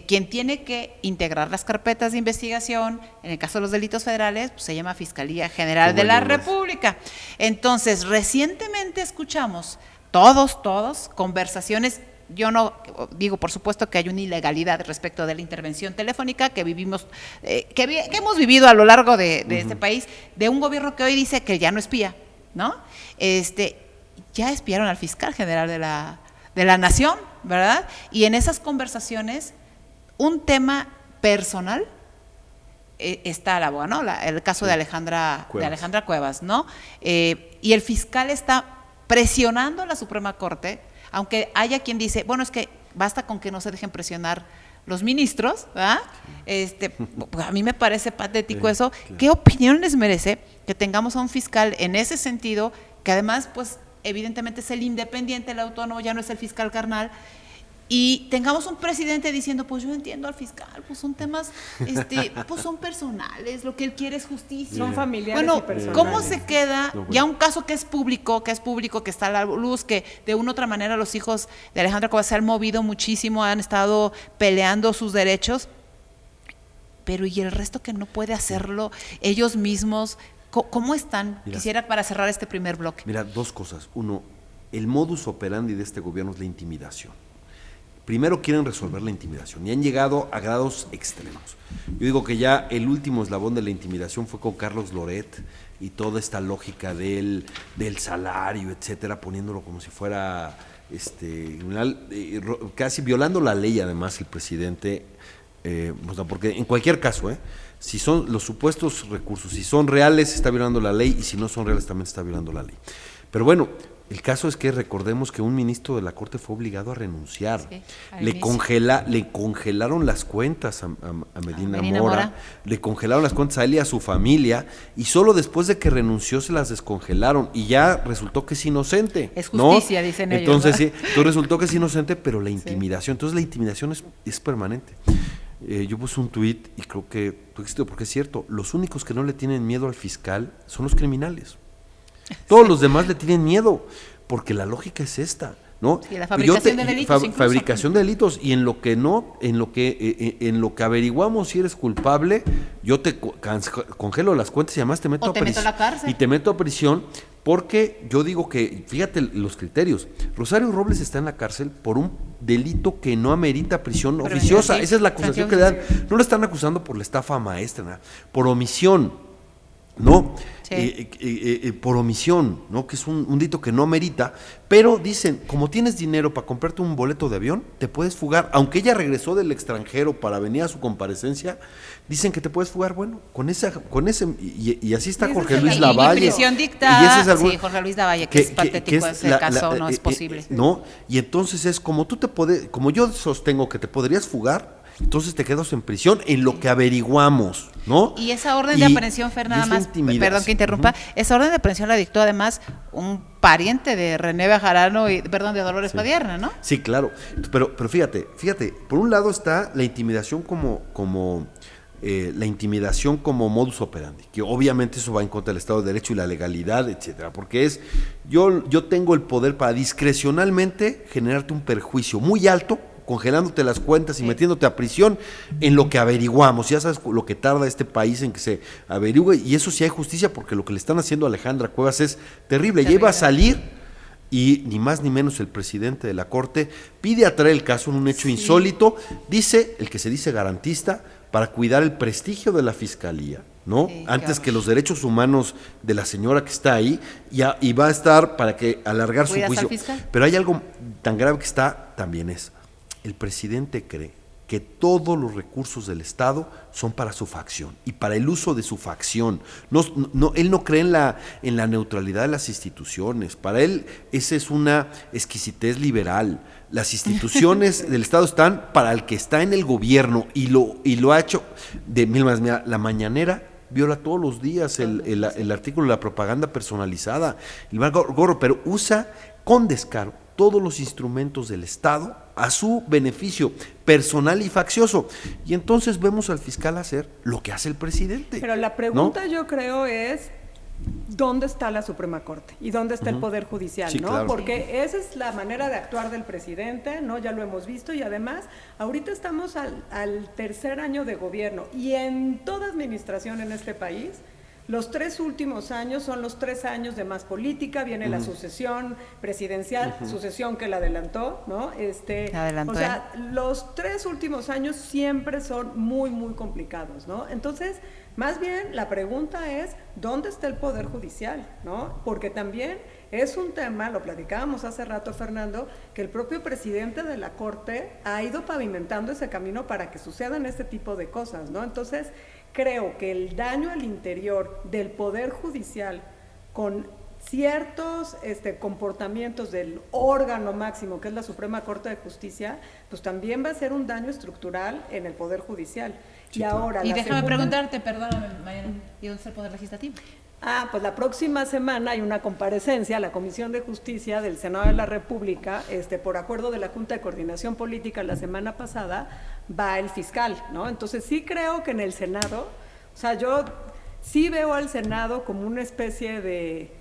A: quien tiene que integrar las carpetas de investigación, en el caso de los delitos federales, pues se llama Fiscalía General de la República. Entonces, recientemente escuchamos todos conversaciones. Yo no digo, por supuesto, que hay una ilegalidad respecto de la intervención telefónica que vivimos, que hemos vivido a lo largo de este país, de un gobierno que hoy dice que ya no espía, ¿no? Ya espiaron al fiscal general de la Nación, ¿verdad? Y en esas conversaciones, un tema personal está a la boca, ¿no? El caso de Alejandra Cuevas, ¿no? Y el fiscal está presionando a la Suprema Corte, aunque haya quien dice, bueno, es que basta con que no se dejen presionar los ministros, ¿verdad? A mí me parece patético eso. Claro. ¿Qué opinión les merece que tengamos a un fiscal en ese sentido, que además, pues, evidentemente es el independiente, el autónomo, ya no es el fiscal carnal, y tengamos un presidente diciendo, pues yo entiendo al fiscal, pues son temas, pues son personales, lo que él quiere es justicia.
B: Son familiares y personales.
A: ¿Cómo se queda ya un caso que es público, que está a la luz, que de una u otra manera los hijos de Alejandra Cuevas se han movido muchísimo, han estado peleando sus derechos, pero y el resto que no puede hacerlo ellos mismos? ¿Cómo están? Mira, quisiera para cerrar este primer bloque.
D: Mira, dos cosas. Uno, el modus operandi de este gobierno es la intimidación. Primero quieren resolver la intimidación y han llegado a grados extremos. Yo digo que ya el último eslabón de la intimidación fue con Carlos Loret y toda esta lógica del salario, etcétera, poniéndolo como si fuera casi violando la ley, además, el presidente, porque en cualquier caso, si son los supuestos recursos, si son reales, está violando la ley, y si no son reales, también está violando la ley. Pero bueno, el caso es que recordemos que un ministro de la Corte fue obligado a renunciar. Sí, le congelaron las cuentas a Medina Mora, le congelaron las cuentas a él y a su familia, y solo después de que renunció se las descongelaron, y ya resultó que es inocente.
A: Es justicia, ¿no? Dicen ellos.
D: Entonces, sí, entonces resultó que es inocente, pero la intimidación, entonces la intimidación es permanente. Yo puse un tuit y creo que existe, porque es cierto, los únicos que no le tienen miedo al fiscal son los criminales. Todos los demás le tienen miedo, porque la lógica es esta, ¿no?
A: Sí, la fabricación de delitos.
D: Fabricación de delitos, y en lo que averiguamos si eres culpable, yo te congelo las cuentas y además te meto a prisión.
A: Meto a la cárcel.
D: Y te meto a prisión, porque yo digo que, fíjate los criterios, Rosario Robles está en la cárcel por un delito que no amerita prisión oficiosa. Esa es la acusación que le dan. No le están acusando por la estafa maestra, ¿no? Por omisión, ¿no? Sí. Por omisión, ¿no? Que es un delito que no merita, pero dicen, como tienes dinero para comprarte un boleto de avión, te puedes fugar, aunque ella regresó del extranjero para venir a su comparecencia, dicen que te puedes fugar, bueno, con ese, y así está Jorge Luis Lavalle.
A: Y prisión dictada, sí, Jorge Luis Lavalle, que es patético ese caso, no es posible.
D: No, y entonces es como como yo sostengo que te podrías fugar, entonces te quedas en prisión en lo que averiguamos, ¿no?
A: Y esa orden de aprehensión, Fer, nada más, perdón que interrumpa, esa orden de aprehensión la dictó además un pariente de René Bejarano, de Dolores Padierna, ¿no?
D: Sí, claro, pero fíjate, por un lado está la intimidación como modus operandi, que obviamente eso va en contra del Estado de Derecho y la legalidad, etcétera, porque yo tengo el poder para discrecionalmente generarte un perjuicio muy alto, congelándote las cuentas y metiéndote a prisión en lo que averiguamos. Ya sabes lo que tarda este país en que se averigüe, y eso sí hay justicia, porque lo que le están haciendo a Alejandra Cuevas es terrible. Ya iba a salir y ni más ni menos el presidente de la Corte pide atraer el caso en un hecho insólito, dice el que se dice garantista, para cuidar el prestigio de la Fiscalía, ¿no? Sí, antes que los derechos humanos de la señora que está ahí, y va a estar para que alargar su juicio. Pero hay algo tan grave que también es, el presidente cree que todos los recursos del Estado son para su facción y para el uso de su facción. Él no cree en la neutralidad de las instituciones. Para él esa es una exquisitez liberal. Las instituciones del Estado están para el que está en el gobierno, y lo ha hecho de mil maneras. Mira, la mañanera viola todos los días el artículo de la propaganda personalizada, el gorro, pero usa con descaro todos los instrumentos del Estado a su beneficio personal y faccioso. Y entonces vemos al fiscal hacer lo que hace el presidente.
B: Pero la pregunta, ¿no?, yo creo es, ¿dónde está la Suprema Corte? ¿Y dónde está el Poder Judicial? Sí, ¿no? Claro. Porque esa es la manera de actuar del presidente, ¿no? Ya lo hemos visto, y además, ahorita estamos al tercer año de gobierno, y en toda administración en este país, los 3 últimos años son los 3 años de más política. Viene la sucesión presidencial, sucesión que la adelantó, ¿no?
A: Adelantó,
B: o sea, los 3 últimos años siempre son muy, muy complicados, ¿no? Entonces, más bien la pregunta es, ¿dónde está el Poder Judicial?, ¿no? Porque también es un tema, lo platicábamos hace rato, Fernando, que el propio presidente de la Corte ha ido pavimentando ese camino para que sucedan este tipo de cosas, ¿no? Entonces, creo que el daño al interior del Poder Judicial con ciertos comportamientos del órgano máximo, que es la Suprema Corte de Justicia, pues también va a ser un daño estructural en el Poder Judicial.
D: Sí,
B: y ahora,
A: Y déjame preguntarte, perdóname, Mariana, ¿y dónde está el Poder Legislativo?
B: Pues la próxima semana hay una comparecencia a la Comisión de Justicia del Senado de la República, por acuerdo de la Junta de Coordinación Política la semana pasada, va el fiscal, ¿no? Entonces sí creo que en el Senado, o sea, yo sí veo al Senado como una especie de,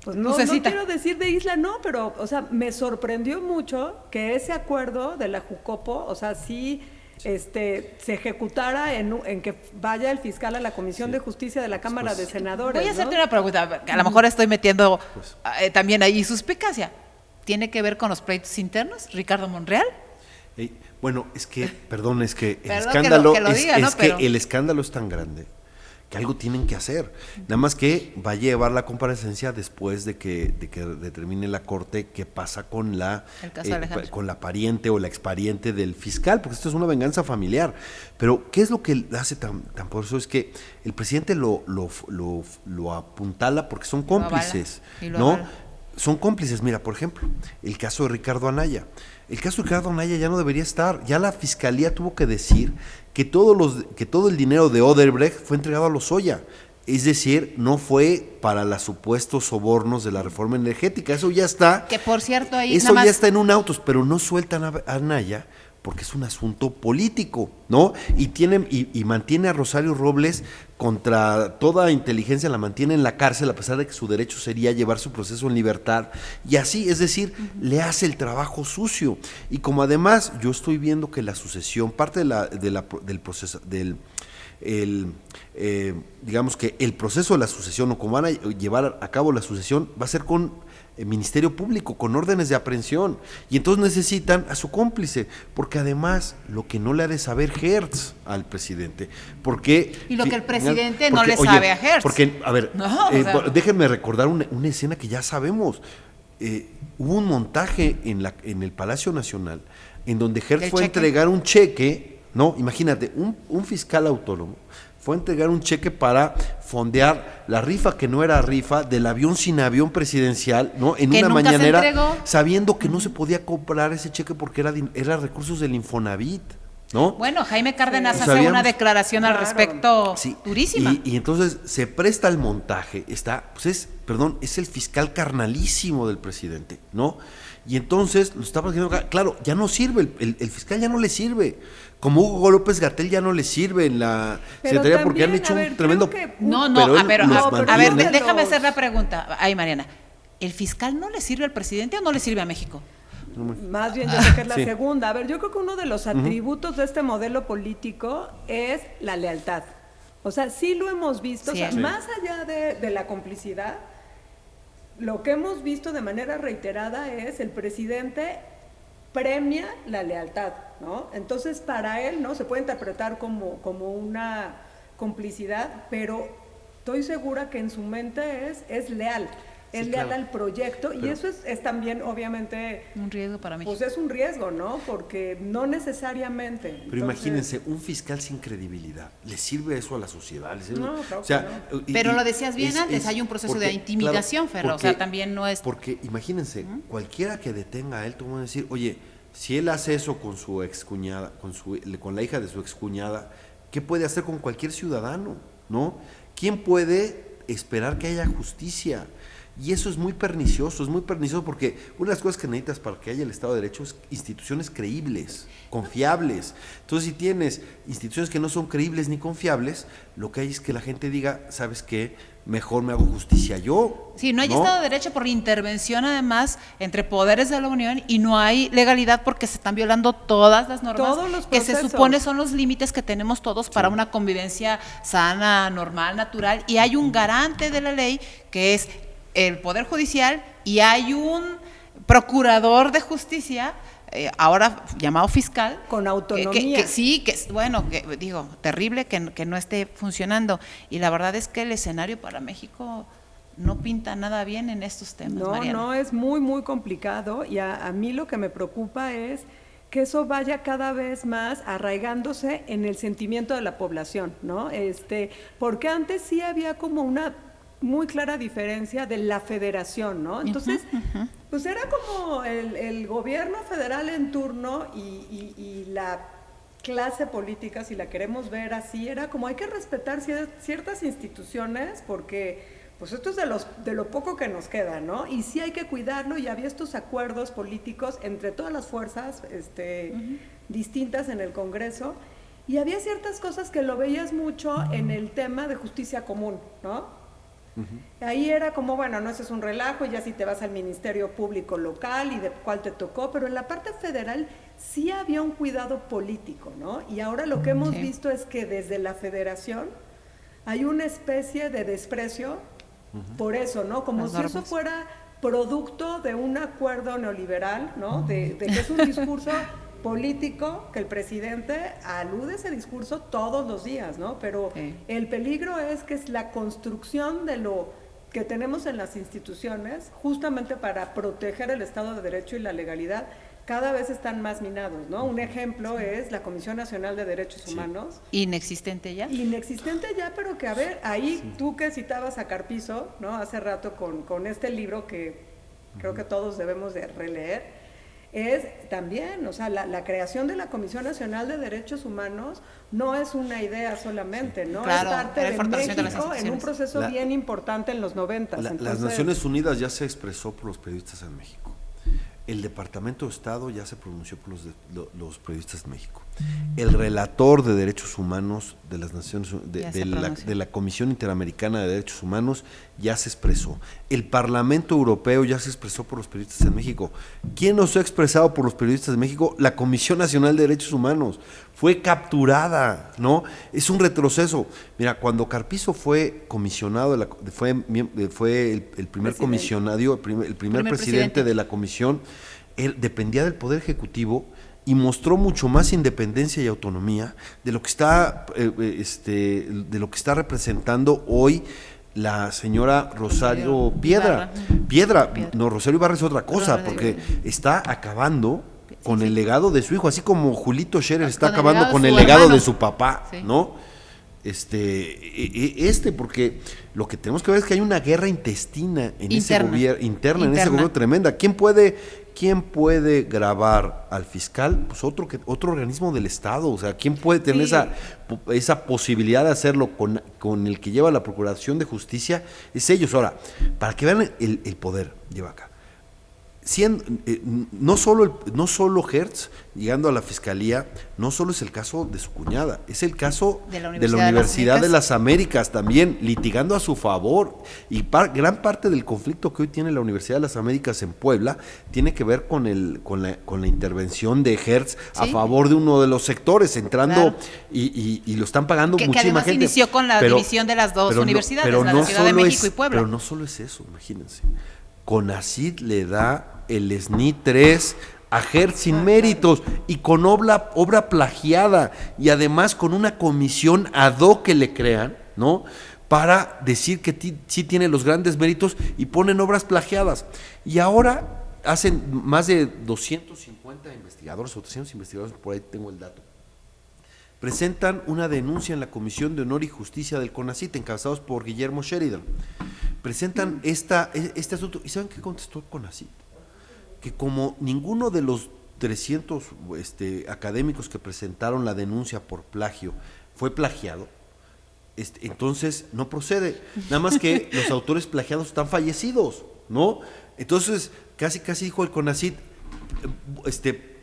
B: pues no quiero decir de isla, no, pero, o sea, me sorprendió mucho que ese acuerdo de la Jucopo, o sea, sí se ejecutara en que vaya el fiscal a la Comisión de Justicia de la Cámara de Senadores.
A: Voy a hacerte una pregunta, que a lo mejor estoy metiendo también ahí suspicacia. ¿Tiene que ver con los pleitos internos, Ricardo Monreal?
D: Bueno, es que, perdón, es que el
A: Perdón
D: escándalo
A: que lo diga, ¿no?
D: que el escándalo es tan grande que algo tienen que hacer. Nada más que va a llevar la comparecencia después de que determine la Corte qué pasa con la pariente o la expariente del fiscal, porque esto es una venganza familiar. Pero, ¿qué es lo que hace tan poderoso? Es que el presidente lo apuntala porque son cómplices, ¿no? Son cómplices. Mira, por ejemplo, el caso de Ricardo Anaya. El caso de Ricardo Anaya ya no debería estar. Ya la Fiscalía tuvo que decir que todo el dinero de Odebrecht fue entregado a Lozoya. Es decir, no fue para los supuestos sobornos de la reforma energética. Eso ya está.
A: Que por cierto, ahí
D: eso ya está en un autos, pero no sueltan a Anaya porque es un asunto político, ¿no? Y mantiene a Rosario Robles contra toda inteligencia, la mantiene en la cárcel a pesar de que su derecho sería llevar su proceso en libertad, y así, es decir, le hace el trabajo sucio. Y como además yo estoy viendo que la sucesión, parte del proceso, digamos que el proceso de la sucesión, o como van a llevar a cabo la sucesión, va a ser con el Ministerio Público, con órdenes de aprehensión, y entonces necesitan a su cómplice, porque además lo que no le ha de saber Hertz al presidente, porque...
A: Y lo que el presidente no le sabe a Hertz.
D: Porque, a ver, déjenme recordar una escena que ya sabemos. Hubo un montaje en el Palacio Nacional, en donde Hertz fue a entregar un cheque, ¿no? Imagínate, un fiscal autónomo fue a entregar un cheque para fondear la rifa que no era rifa del avión sin avión presidencial, ¿no? En una mañanera, sabiendo que no se podía comprar ese cheque porque era recursos del Infonavit, ¿no?
A: Bueno, Jaime Cárdenas hace una declaración al respecto durísima.
D: Y entonces se presta el montaje, es el fiscal carnalísimo del presidente, ¿no? Y entonces lo estaba diciendo, claro, ya no sirve, el fiscal ya no le sirve. Como Hugo López Gatell ya no le sirve en la Secretaría porque han hecho un tremendo...
A: Déjame hacer la pregunta. Ay, Mariana, ¿el fiscal no le sirve al presidente o no le sirve a México?
B: Más bien, yo creo que es la segunda. A ver, yo creo que uno de los atributos de este modelo político es la lealtad. O sea, sí lo hemos visto, más allá de la complicidad, lo que hemos visto de manera reiterada es el presidente premia la lealtad, ¿no? Entonces, para él, ¿no? Se puede interpretar como una complicidad, pero estoy segura que en su mente es leal. Es leal al proyecto, y eso es también, obviamente...
A: un riesgo para México.
B: Pues es un riesgo, ¿no? Porque no necesariamente...
D: Pero imagínense, un fiscal sin credibilidad, ¿le sirve eso a la sociedad?
B: No, claro,
A: pero lo decías bien antes, hay un proceso de intimidación, Ferro, o sea, también no es...
D: Porque imagínense, cualquiera que detenga a él, todo va a decir, oye, si él hace eso con su excuñada, con la hija de su excuñada, ¿qué puede hacer con cualquier ciudadano? ¿No? ¿Quién puede esperar que haya justicia? Y eso es muy pernicioso porque una de las cosas que necesitas para que haya el Estado de Derecho es instituciones creíbles, confiables. Entonces, si tienes instituciones que no son creíbles ni confiables, lo que hay es que la gente diga, ¿sabes qué? Mejor me hago justicia yo.
A: Sí, no hay Estado de Derecho por intervención, además, entre poderes de la Unión, y no hay legalidad porque se están violando todas las normas que se supone son los límites que tenemos todos para una convivencia sana, normal, natural, y hay un garante de la ley que es el Poder Judicial, y hay un procurador de justicia, ahora llamado fiscal,
B: con autonomía,
A: terrible que no esté funcionando, y la verdad es que el escenario para México no pinta nada bien en estos temas.
B: No, es muy, muy complicado, y a mí lo que me preocupa es que eso vaya cada vez más arraigándose en el sentimiento de la población, ¿no? Porque antes sí había como una muy clara diferencia de la federación, ¿no? Entonces, pues era como el gobierno federal en turno y la clase política, si la queremos ver así, era como hay que respetar ciertas instituciones porque pues esto es de lo poco que nos queda, ¿no? Y sí hay que cuidarlo, y había estos acuerdos políticos entre todas las fuerzas distintas en el Congreso, y había ciertas cosas que lo veías mucho en el tema de justicia común, ¿no? Ahí era como, bueno, no, ese es un relajo, ya si te vas al Ministerio Público local y de cuál te tocó, pero en la parte federal sí había un cuidado político, ¿no? Y ahora lo que hemos visto es que desde la federación hay una especie de desprecio por eso, ¿no? Como si eso fuera producto de un acuerdo neoliberal, ¿no? De que es un discurso político, que el presidente alude a ese discurso todos los días, ¿no? Pero el peligro es que es la construcción de lo que tenemos en las instituciones, justamente para proteger el Estado de Derecho y la legalidad, cada vez están más minados, ¿no? Un ejemplo es la Comisión Nacional de Derechos Humanos.
A: ¿Inexistente ya?
B: Inexistente ya, pero que a ver, ahí tú que citabas a Carpizo, ¿no? Hace rato con este libro que creo que todos debemos de releer, es también, o sea, la creación de la Comisión Nacional de Derechos Humanos no es una idea solamente, ¿no?
A: Claro,
B: es parte
A: era el
B: de
A: fortalecimiento de las
B: México en un proceso bien importante en los 90.
D: Las Naciones Unidas ya se expresó por los periodistas en México. El Departamento de Estado ya se pronunció por los periodistas de México. El relator de Derechos Humanos de las Naciones de la Comisión Interamericana de Derechos Humanos ya se expresó. El Parlamento Europeo ya se expresó por los periodistas en México. ¿Quién no se ha expresado por los periodistas de México? La Comisión Nacional de Derechos Humanos. Fue capturada, ¿no? Es un retroceso. Mira, cuando Carpizo fue comisionado, fue el primer comisionario, el primer presidente de la comisión, él dependía del Poder Ejecutivo y mostró mucho más independencia y autonomía de lo que está, representando hoy la señora Rosario Piedra. No, Rosario Ibarra es otra cosa, porque está acabando con el legado de su hijo, así como Julito Scherer está acabando con el legado de su papá, ¿no? Porque lo que tenemos que ver es que hay una guerra intestina en ese gobierno, interna en ese gobierno tremenda. ¿Quién puede grabar al fiscal? Pues otro organismo del Estado. O sea, ¿quién puede tener esa posibilidad de hacerlo con el que lleva la Procuración de Justicia? Es ellos. Ahora, para que vean el poder lleva acá. No solo Hertz llegando a la fiscalía, no solo es el caso de su cuñada, es el caso de la Universidad de las Américas también, litigando a su favor. Y gran parte del conflicto que hoy tiene la Universidad de las Américas en Puebla tiene que ver con la intervención de Hertz a favor de uno de los sectores, entrando y lo están pagando muchísima
A: que además
C: gente.
A: Inició con la división de las dos universidades, la de la Ciudad de México y Puebla.
C: Pero no solo es eso, imagínense. CONACYT le da el SNI 3 a Hertz sin méritos y con obra plagiada, y además con una comisión ad hoc que le crean, ¿no? Para decir que sí tiene los grandes méritos, y ponen obras plagiadas. Y ahora hacen más de 250 investigadores o 300 investigadores, por ahí tengo el dato, presentan una denuncia en la Comisión de Honor y Justicia del CONACYT, encabezados por Guillermo Sheridan. Presentan este asunto, ¿y saben qué contestó el CONACYT? Que como ninguno de los 300 académicos que presentaron la denuncia por plagio fue plagiado, entonces no procede. Nada más que los autores plagiados están fallecidos, ¿no? Entonces, casi dijo el CONACYT,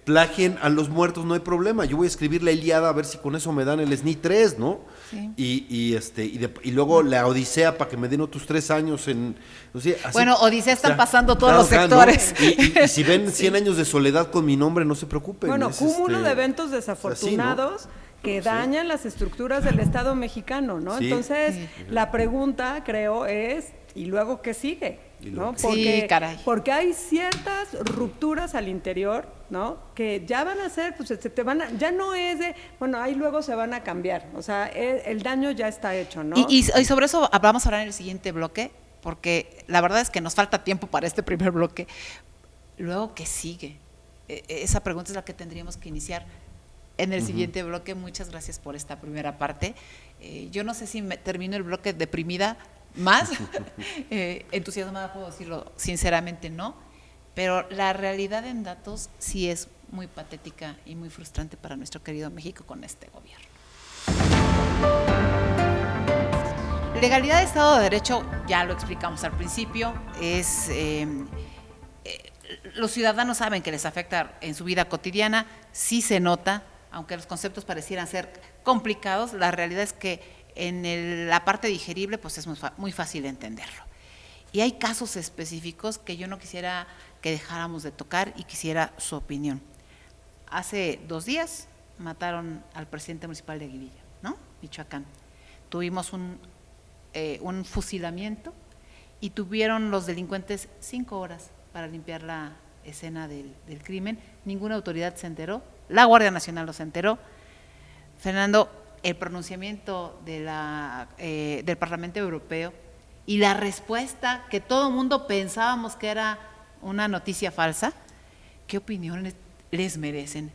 C: plagien a los muertos, no hay problema. Yo voy a escribir la Ilíada a ver si con eso me dan el SNI 3, ¿no? Sí. Y luego la Odisea para que me den otros 3 años en... O sea, así,
A: bueno, Odisea están pasando todos los sectores.
C: ¿No? Y si ven 100 años de soledad con mi nombre, no se preocupen.
B: Bueno, cúmulo de eventos desafortunados, ¿no? Que dañan las estructuras del Estado mexicano, ¿no? Sí. Entonces, la pregunta, creo, es, ¿y luego qué sigue? ¿No? Porque hay ciertas rupturas al interior, ¿no? Que ya van a ser, pues ya no es de, bueno, ahí luego se van a cambiar, o sea, el daño ya está hecho, ¿no?
A: Y sobre eso vamos a hablar en el siguiente bloque, porque la verdad es que nos falta tiempo para este primer bloque. Luego, ¿qué sigue? Esa pregunta es la que tendríamos que iniciar en el siguiente bloque. Muchas gracias por esta primera parte. Yo no sé si termino el bloque deprimida, más entusiasmada, puedo decirlo sinceramente, no, pero la realidad en datos sí es muy patética y muy frustrante para nuestro querido México con este gobierno. Legalidad de Estado de Derecho, ya lo explicamos al principio, es los ciudadanos saben que les afecta en su vida cotidiana, sí se nota, aunque los conceptos parecieran ser complicados, la realidad es que en la parte digerible pues es muy fácil entenderlo. Y hay casos específicos que yo no quisiera que dejáramos de tocar y quisiera su opinión. Hace 2 días mataron al presidente municipal de Aguililla, ¿no? Michoacán. Tuvimos un fusilamiento y tuvieron los delincuentes 5 horas para limpiar la escena del crimen. Ninguna autoridad se enteró, la Guardia Nacional los enteró. Fernando, el pronunciamiento del Parlamento Europeo y la respuesta que todo el mundo pensábamos que era una noticia falsa, ¿qué opinión les merecen?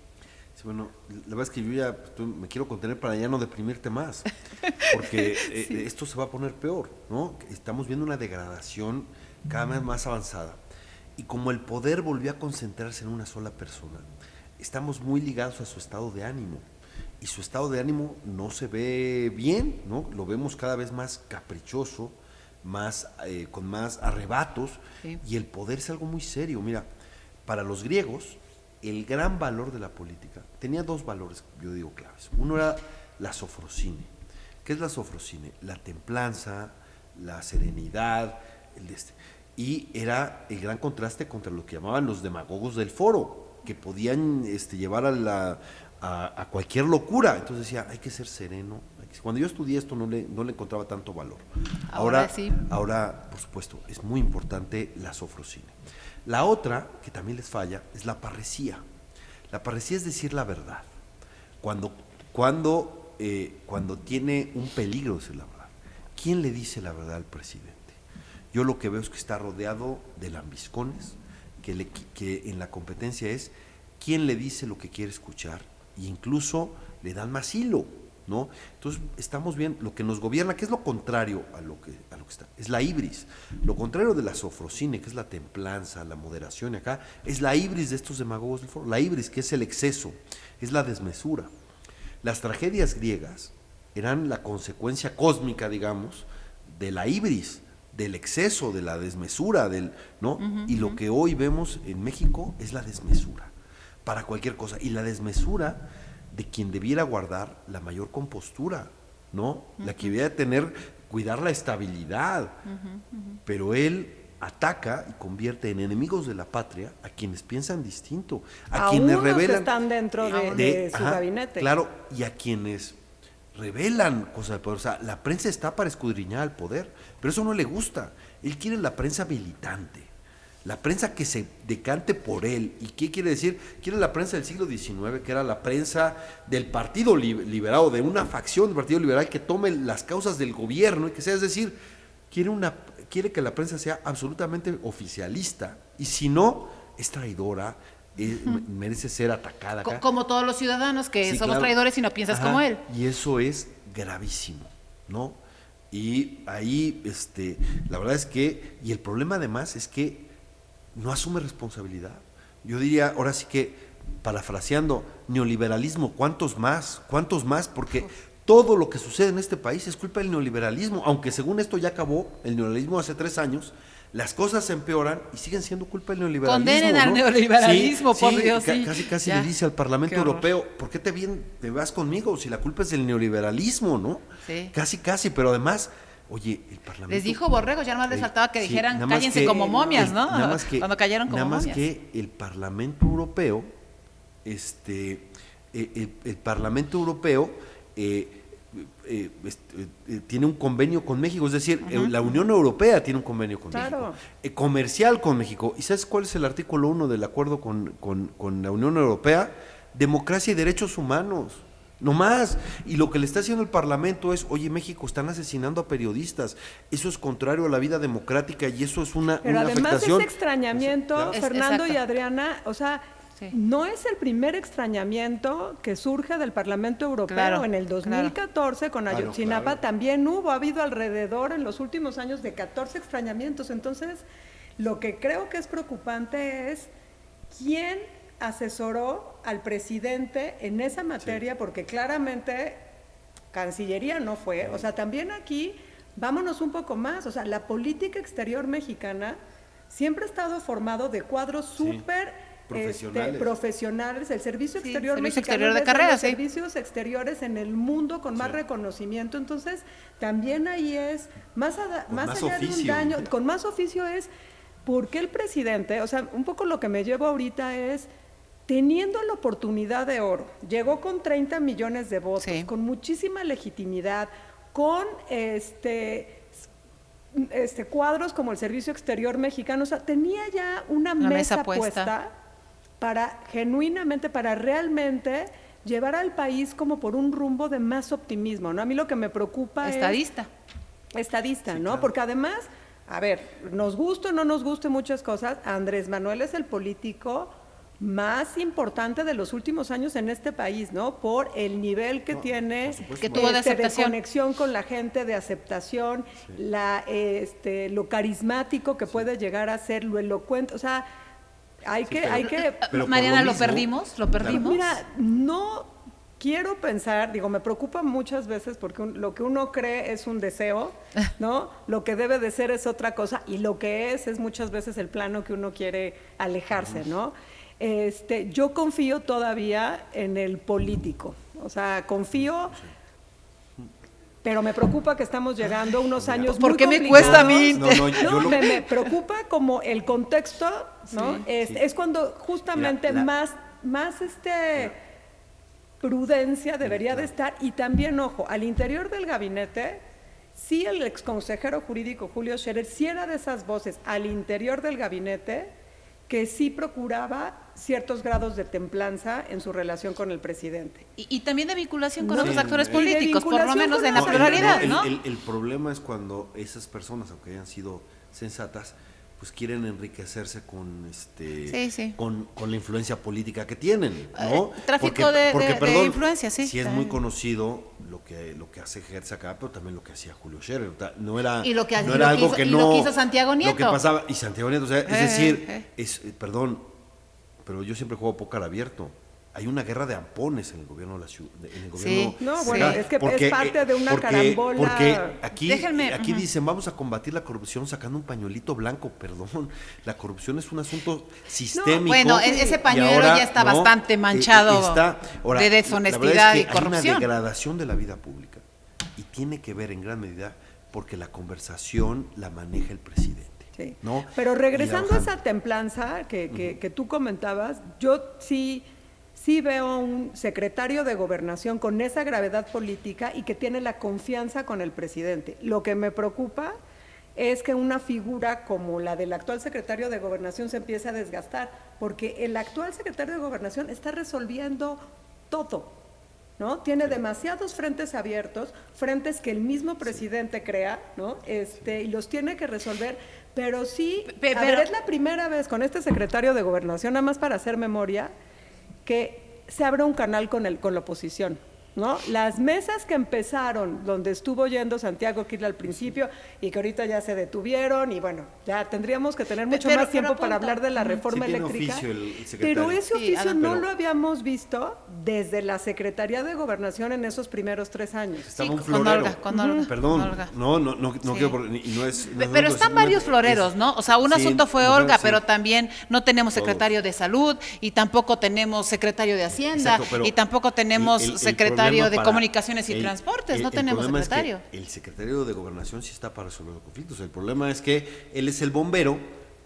D: Sí, bueno, la verdad es que yo ya me quiero contener para ya no deprimirte más, porque sí, esto se va a poner peor, ¿no? Estamos viendo una degradación cada vez más avanzada, y como el poder volvió a concentrarse en una sola persona, estamos muy ligados a su estado de ánimo, y su estado de ánimo no se ve bien, ¿no? Lo vemos cada vez más caprichoso, con más arrebatos, sí. Y el poder es algo muy serio. Mira, para los griegos, el gran valor de la política tenía 2 valores, yo digo, claves. Uno era la sofrosine. ¿Qué es la sofrosine? La templanza, la serenidad, y era el gran contraste contra lo que llamaban los demagogos del foro, que podían llevar a cualquier locura. Entonces decía, hay que ser sereno. Cuando yo estudié esto no le encontraba tanto valor. Ahora sí. Ahora, por supuesto, es muy importante la sofrosine. La otra, que también les falla, es la parresía. La parresía es decir la verdad. Cuando tiene un peligro decir la verdad. ¿Quién le dice la verdad al presidente? Yo lo que veo es que está rodeado de lambiscones, que en la competencia es quién le dice lo que quiere escuchar, e incluso le dan más hilo, ¿no? Entonces estamos viendo lo que nos gobierna, que es lo contrario a lo que está, es la ibris. Lo contrario de la sofrosine, que es la templanza, la moderación, y acá es la ibris de estos demagogos del foro. La ibris, que es el exceso, es la desmesura. Las tragedias griegas eran la consecuencia cósmica, digamos, de la ibris, del exceso, de la desmesura, ¿no? Y lo que hoy vemos en México es la desmesura para cualquier cosa, y la desmesura de quien debiera guardar la mayor compostura, ¿no? La que debiera cuidar la estabilidad, pero él ataca y convierte en enemigos de la patria a quienes piensan distinto, a quienes revelan,
B: que están dentro de su gabinete.
D: Claro, y a quienes revelan cosas de poder. O sea, la prensa está para escudriñar al poder, pero eso no le gusta. Él quiere la prensa militante, la prensa que se decante por él. ¿Y qué quiere decir? Quiere la prensa del siglo XIX, que era la prensa del Partido Liberal, de una facción del Partido Liberal que tome las causas del gobierno y que sea, es decir, quiere que la prensa sea absolutamente oficialista, y si no, es traidora, merece ser atacada acá.
A: Como todos los ciudadanos que somos traidores y no piensas como él.
D: Y eso es gravísimo, ¿no? Y ahí, la verdad es que, y el problema además es que no asume responsabilidad. Yo diría, ahora sí que, parafraseando, neoliberalismo, ¿cuántos más? Porque todo lo que sucede en este país es culpa del neoliberalismo, aunque según esto ya acabó el neoliberalismo hace 3 años, las cosas se empeoran y siguen siendo culpa del neoliberalismo.
A: Condenen al neoliberalismo,
D: sí,
A: por Dios.
D: Casi le dice al Parlamento Europeo, ¿por qué te vas conmigo si la culpa es del neoliberalismo, no? Sí. Casi, pero además, oye, el Parlamento...
A: Les dijo Borrego, ya nomás les faltaba que dijeran, cállense como momias, ¿no? Cuando cayeron como momias.
D: Nada más que el Parlamento Europeo, el Parlamento Europeo tiene un convenio con México, es decir, la Unión Europea tiene un convenio con México, comercial con México. ¿Y sabes cuál es el artículo 1 del acuerdo con la Unión Europea? Democracia y derechos humanos, no más. Y lo que le está haciendo el Parlamento es, oye, México, están asesinando a periodistas, eso es contrario a la vida democrática y eso es una
B: además
D: afectación.
B: Pero además ese extrañamiento, claro. Fernando y Adriana, o sea,
A: Sí.
B: No es el primer extrañamiento que surge del Parlamento Europeo.
A: Claro,
B: En el 2014 con Ayotzinapa
D: claro.
B: también ha habido alrededor en los últimos años de 14 extrañamientos. Entonces, lo que creo que es preocupante es quién asesoró al presidente en esa materia, porque claramente Cancillería no fue. O sea, también aquí, vámonos un poco más. O sea, la política exterior mexicana siempre ha estado formado de cuadros súper profesionales. El servicio exterior
A: servicio
B: mexicano
A: exterior de
B: es
A: carrera,
B: los
A: sí.
B: servicios exteriores en el mundo con más reconocimiento. Entonces, también ahí es, más allá de un daño, con más oficio es, ¿por qué el presidente? O sea, un poco lo que me llevo ahorita es, teniendo la oportunidad de oro, llegó con 30 millones de votos, con muchísima legitimidad, con cuadros como el Servicio Exterior Mexicano, o sea, tenía ya una mesa puesta para realmente llevar al país como por un rumbo de más optimismo, ¿no? A mí lo que me preocupa
A: Estadista,
B: ¿no?
C: Claro.
B: Porque además, a ver, nos guste o no nos guste muchas cosas, Andrés Manuel es el político más importante de los últimos años en este país, ¿no? Por el nivel que tiene,
A: que tuvo de aceptación,
B: de conexión con la gente, de aceptación, lo carismático que puede llegar a ser, lo elocuente, o sea, hay que
D: Pero
A: Mariana,
D: lo
A: lo perdimos.
B: Mira, no quiero pensar, me preocupa muchas veces porque lo que uno cree es un deseo, ¿no? Lo que debe de ser es otra cosa y lo que es muchas veces el plano que uno quiere alejarse, ¿no? Yo confío todavía en el político, o sea, confío, pero me preocupa que estamos llegando a unos años
A: ¿Por
B: muy
A: qué me
B: complicados.
A: cuesta a mí?
B: Me preocupa como el contexto, ¿no? Es cuando justamente más prudencia debería de estar, y también, ojo, al interior del gabinete, sí el exconsejero jurídico Julio Scherer sí era de esas voces al interior del gabinete que sí procuraba ciertos grados de templanza en su relación con el presidente.
A: Y también de vinculación con
B: No,
A: otros actores
B: de
A: políticos, por lo
B: vinculación
A: menos
B: con
A: en la
B: otros.
A: pluralidad, ¿no?
D: El problema es cuando esas personas, aunque hayan sido sensatas, pues quieren enriquecerse con con la influencia política que tienen, ¿no?
A: Tráfico de influencia, sí.
D: Sí es muy conocido lo que hace Hertz acá, pero también lo que hacía Julio Scherer. No era,
A: Y lo que
D: no era algo que no.
A: lo que hizo Santiago Nieto.
D: Lo que pasaba, y Santiago Nieto, o sea, es decir, perdón, pero yo siempre juego póker abierto. Hay una guerra de ampones en el gobierno de la ciudad, en el gobierno.
B: No, bueno, es que es parte de una carambola.
D: Porque aquí dicen, vamos a combatir la corrupción sacando un pañuelito blanco, perdón. La corrupción es un asunto sistémico.
A: Bueno, ese pañuelo ya está bastante manchado de deshonestidad y corrupción.
D: Hay una degradación de la vida pública y tiene que ver en gran medida porque la conversación la maneja el presidente.
B: Sí.
D: ¿No?
B: Pero regresando a esa templanza que tú comentabas, yo sí veo un secretario de Gobernación con esa gravedad política y que tiene la confianza con el presidente. Lo que me preocupa es que una figura como la del actual secretario de Gobernación se empiece a desgastar, porque el actual secretario de Gobernación está resolviendo todo, ¿no? Tiene demasiados frentes abiertos, frentes que el mismo presidente crea, ¿no? Y los tiene que resolver, pero sí, pero es la primera vez con este secretario de Gobernación, nada más para hacer memoria, que se abre un canal con la oposición, ¿no? Las mesas que empezaron, donde estuvo yendo Santiago Krill al principio y que ahorita ya se detuvieron, y bueno, ya tendríamos que tener mucho más tiempo para hablar de la reforma eléctrica, pero ese oficio no lo habíamos visto desde la Secretaría de Gobernación en esos primeros 3 años.
D: Estaba un florero.
A: Con Olga.
D: Perdón,
A: Olga.
D: no quiero, y no es...
A: Pero están varios floreros, ¿no? O sea, un asunto fue Olga, pero también no tenemos secretario de Salud, y tampoco tenemos secretario de Hacienda, y tampoco tenemos secretario de Comunicaciones y Transportes, no tenemos secretario.
D: Es que el secretario de Gobernación sí está para resolver los conflictos. El problema es que él es el bombero,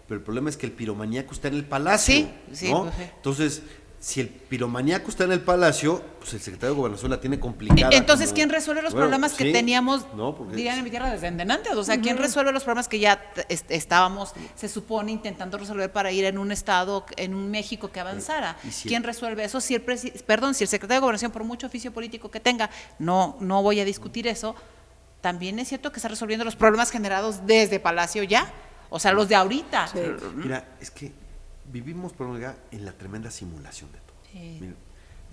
D: pero el problema es que el piromaníaco está en el palacio, ¿no?
A: Pues sí.
D: Entonces, si el piromaníaco está en el palacio, pues el secretario de Gobernación la tiene complicada.
A: Entonces, ¿quién resuelve los problemas que teníamos,
D: porque
A: dirían en mi tierra, desde antes? O sea, ¿quién resuelve los problemas que ya estábamos, se supone, intentando resolver para ir en un estado, en un México que avanzara? ¿Quién resuelve eso? Si el secretario de Gobernación, por mucho oficio político que tenga, no voy a discutir eso, también es cierto que está resolviendo los problemas generados desde Palacio ya, o sea, los de ahorita.
D: Mira, es que vivimos en la tremenda simulación de todo.
A: Sí.
D: Miren,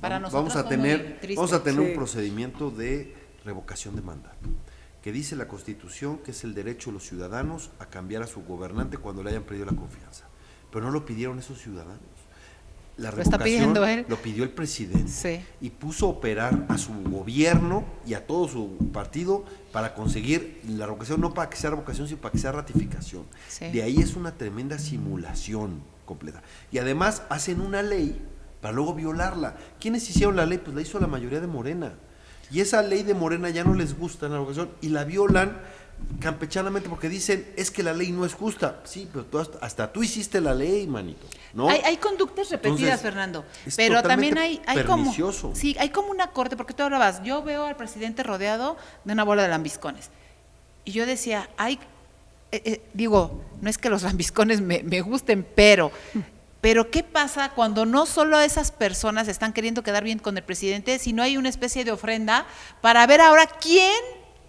A: Para
D: vamos
A: nosotros
D: a
A: fue
D: tener,
A: muy triste.
D: vamos a tener
B: Sí.
D: un procedimiento de revocación de mandato, que dice la Constitución que es el derecho de los ciudadanos a cambiar a su gobernante cuando le hayan perdido la confianza. Pero no lo pidieron esos ciudadanos. La
A: Lo está
D: revocación
A: pidiendo él.
D: lo pidió el presidente
A: Sí.
D: y puso a operar a su gobierno y a todo su partido para conseguir la revocación, no para que sea revocación, sino para que sea ratificación.
A: Sí.
D: De ahí es una tremenda simulación completa. Y además hacen una ley para luego violarla. ¿Quiénes hicieron la ley? Pues la hizo la mayoría de Morena. Y esa ley de Morena ya no les gusta en la revocación y la violan campechanamente porque dicen, es que la ley no es justa. Sí, pero hasta tú hiciste la ley, manito, ¿no?
A: Hay conductas repetidas,
D: Entonces,
A: Fernando,
D: es
A: pero también hay
D: pernicioso.
A: como, sí, hay como una corte, porque tú hablabas, yo veo al presidente rodeado de una bola de lambiscones, y yo decía, digo, no es que los lambiscones me gusten, pero ¿qué pasa cuando no solo esas personas están queriendo quedar bien con el presidente, sino hay una especie de ofrenda para ver ahora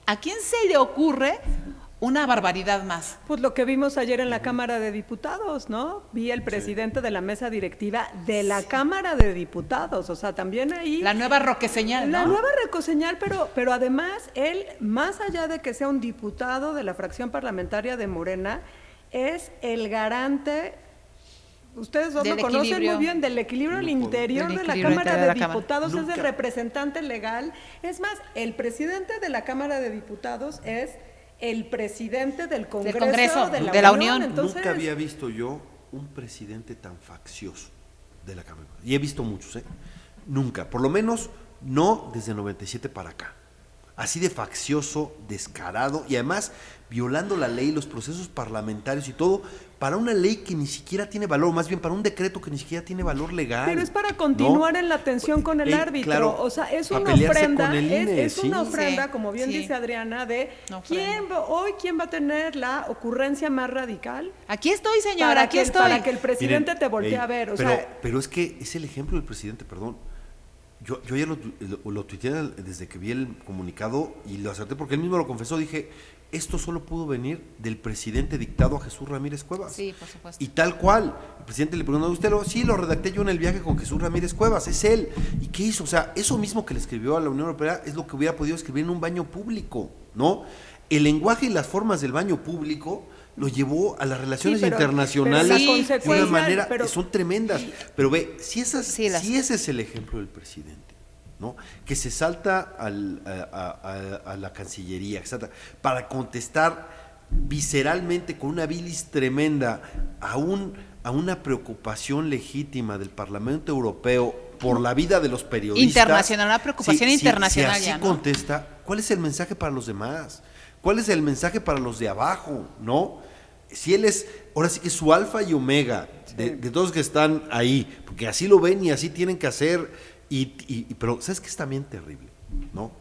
A: a quién se le ocurre una barbaridad más?
B: Pues lo que vimos ayer en la Cámara de Diputados, ¿no? Vi el presidente de la mesa directiva de la Cámara de Diputados, o sea, también ahí...
A: La nueva roqueseñal, ¿no?
B: La nueva recoseñal, pero además él, más allá de que sea un diputado de la fracción parlamentaria de Morena, es el garante, ustedes dos
A: Del
B: lo conocen
A: equilibrio.
B: muy bien, del equilibrio al interior
A: Del
B: de la
A: equilibrio
B: Cámara
A: interior
B: de
A: de la Cámara.
B: Diputados, es el
D: Nunca.
B: representante legal. Es más, el presidente de la Cámara de Diputados es el presidente del Congreso
A: de
B: de
A: la
B: la
A: Unión.
B: Unión. Entonces,
D: Nunca había visto yo un presidente tan faccioso de la Cámara. Y he visto muchos, ¿eh? Nunca. Por lo menos no desde el 97 para acá. Así de faccioso, descarado y además violando la ley, los procesos parlamentarios y todo, para una ley que ni siquiera tiene valor, más bien para un decreto que ni siquiera tiene valor legal.
B: pero es para continuar
D: ¿no?
B: en la tensión con el árbitro,
D: claro,
B: o sea, es
D: para
B: una
D: pelearse
B: ofrenda,
D: con el INE,
B: es una
D: sí.
B: ofrenda,
A: Sí,
B: como bien
A: sí.
B: dice Adriana, de
A: Una ofrenda.
B: quién va a tener la ocurrencia más radical
A: Aquí estoy, señora, aquí estoy.
B: para que el presidente
D: Miren,
B: te voltee a ver, o sea,
D: pero es que es el ejemplo del presidente, perdón. Yo ya lo tuiteé desde que vi el comunicado y lo acerté porque él mismo lo confesó. Dije, esto solo pudo venir del presidente dictado a Jesús Ramírez Cuevas.
A: Sí, por supuesto.
D: Y tal cual. El presidente le preguntó, sí, lo redacté yo en el viaje con Jesús Ramírez Cuevas, es él. ¿Y qué hizo? O sea, eso mismo que le escribió a la Unión Europea es lo que hubiera podido escribir en un baño público, ¿no? El lenguaje y las formas del baño público lo llevó a las relaciones
B: Sí, pero
D: internacionales
B: las
D: de una
B: consecuencias,
D: manera,
B: pero-
D: son tremendas. Pero ve, si ese es el ejemplo del presidente, ¿no? Que se salta a la Cancillería, que salta para contestar visceralmente con una bilis tremenda a una preocupación legítima del Parlamento Europeo por la vida de los periodistas.
A: Internacional, una preocupación internacional
D: si así
A: ya, ¿no?
D: contesta, ¿cuál es el mensaje para los demás? ¿Cuál es el mensaje para los de abajo? ¿No? Si él es, ahora sí que su alfa y omega de todos los que están ahí, porque así lo ven y así tienen que hacer, pero ¿sabes qué es también terrible? ¿No?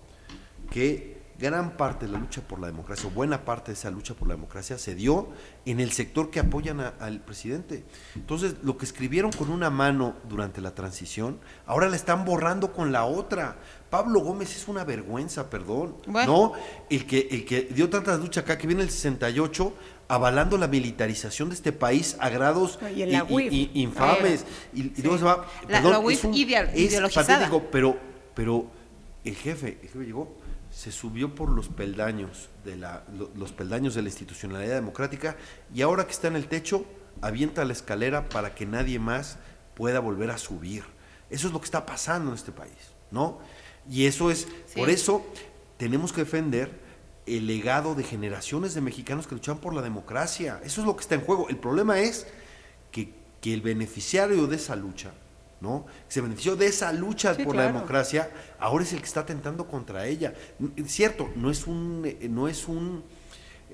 D: Que gran parte de la lucha por la democracia, o buena parte de esa lucha por la democracia, se dio en el sector que apoyan al presidente. Entonces, lo que escribieron con una mano durante la transición, ahora la están borrando con la otra. Pablo Gómez es una vergüenza, perdón,
A: Bueno.
D: ¿no? El que dio tantas luchas acá, que viene el 68, avalando la militarización de este país a grados
B: Y en la UIF.
D: infames. Y luego se va,
A: La UIF ideologizada.
D: patético, pero el jefe llegó, se subió por los peldaños los peldaños de la institucionalidad democrática y ahora que está en el techo, avienta la escalera para que nadie más pueda volver a subir. Eso es lo que está pasando en este país, ¿no? Y eso es,
A: Sí.
D: por eso tenemos que defender el legado de generaciones de mexicanos que luchaban por la democracia. Eso es lo que está en juego. El problema es que el beneficiario de esa lucha, ¿no? Que se benefició de esa lucha
B: Sí,
D: por la
B: claro.
D: democracia, ahora es el que está atentando contra ella. Es cierto, no es un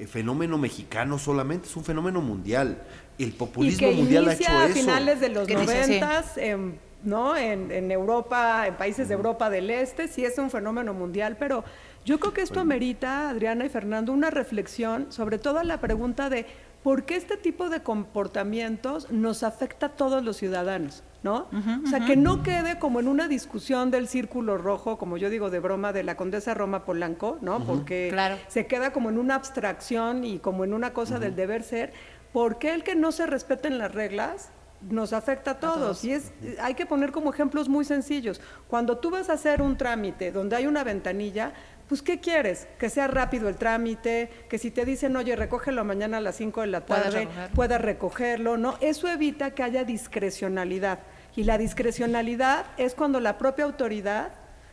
D: fenómeno mexicano solamente, es un fenómeno mundial. El
B: y
D: populismo
B: que
D: mundial ha hecho
B: inicia a
D: eso.
B: finales de los
A: ¿Qué dice? Sí.
B: 90s, ¿no? En Europa, en países de Europa del Este, sí es un fenómeno mundial, pero yo creo que esto amerita, Adriana y Fernando, una reflexión, sobre todo a la pregunta de por qué este tipo de comportamientos nos afecta a todos los ciudadanos, ¿no? O sea, que no quede como en una discusión del círculo rojo, como yo digo de broma, de la condesa Roma Polanco, ¿no? Porque
A: Claro.
B: se queda como en una abstracción y como en una cosa del deber ser. ¿Por qué el que no se respeten las reglas nos afecta a todos. Y hay que poner como ejemplos muy sencillos. Cuando tú vas a hacer un trámite donde hay una ventanilla, pues ¿qué quieres? Que sea rápido el trámite, que si te dicen, oye, recógelo mañana a las 5 de la tarde, puedas recogerlo, ¿no? Eso evita que haya discrecionalidad. Y la discrecionalidad es cuando la propia autoridad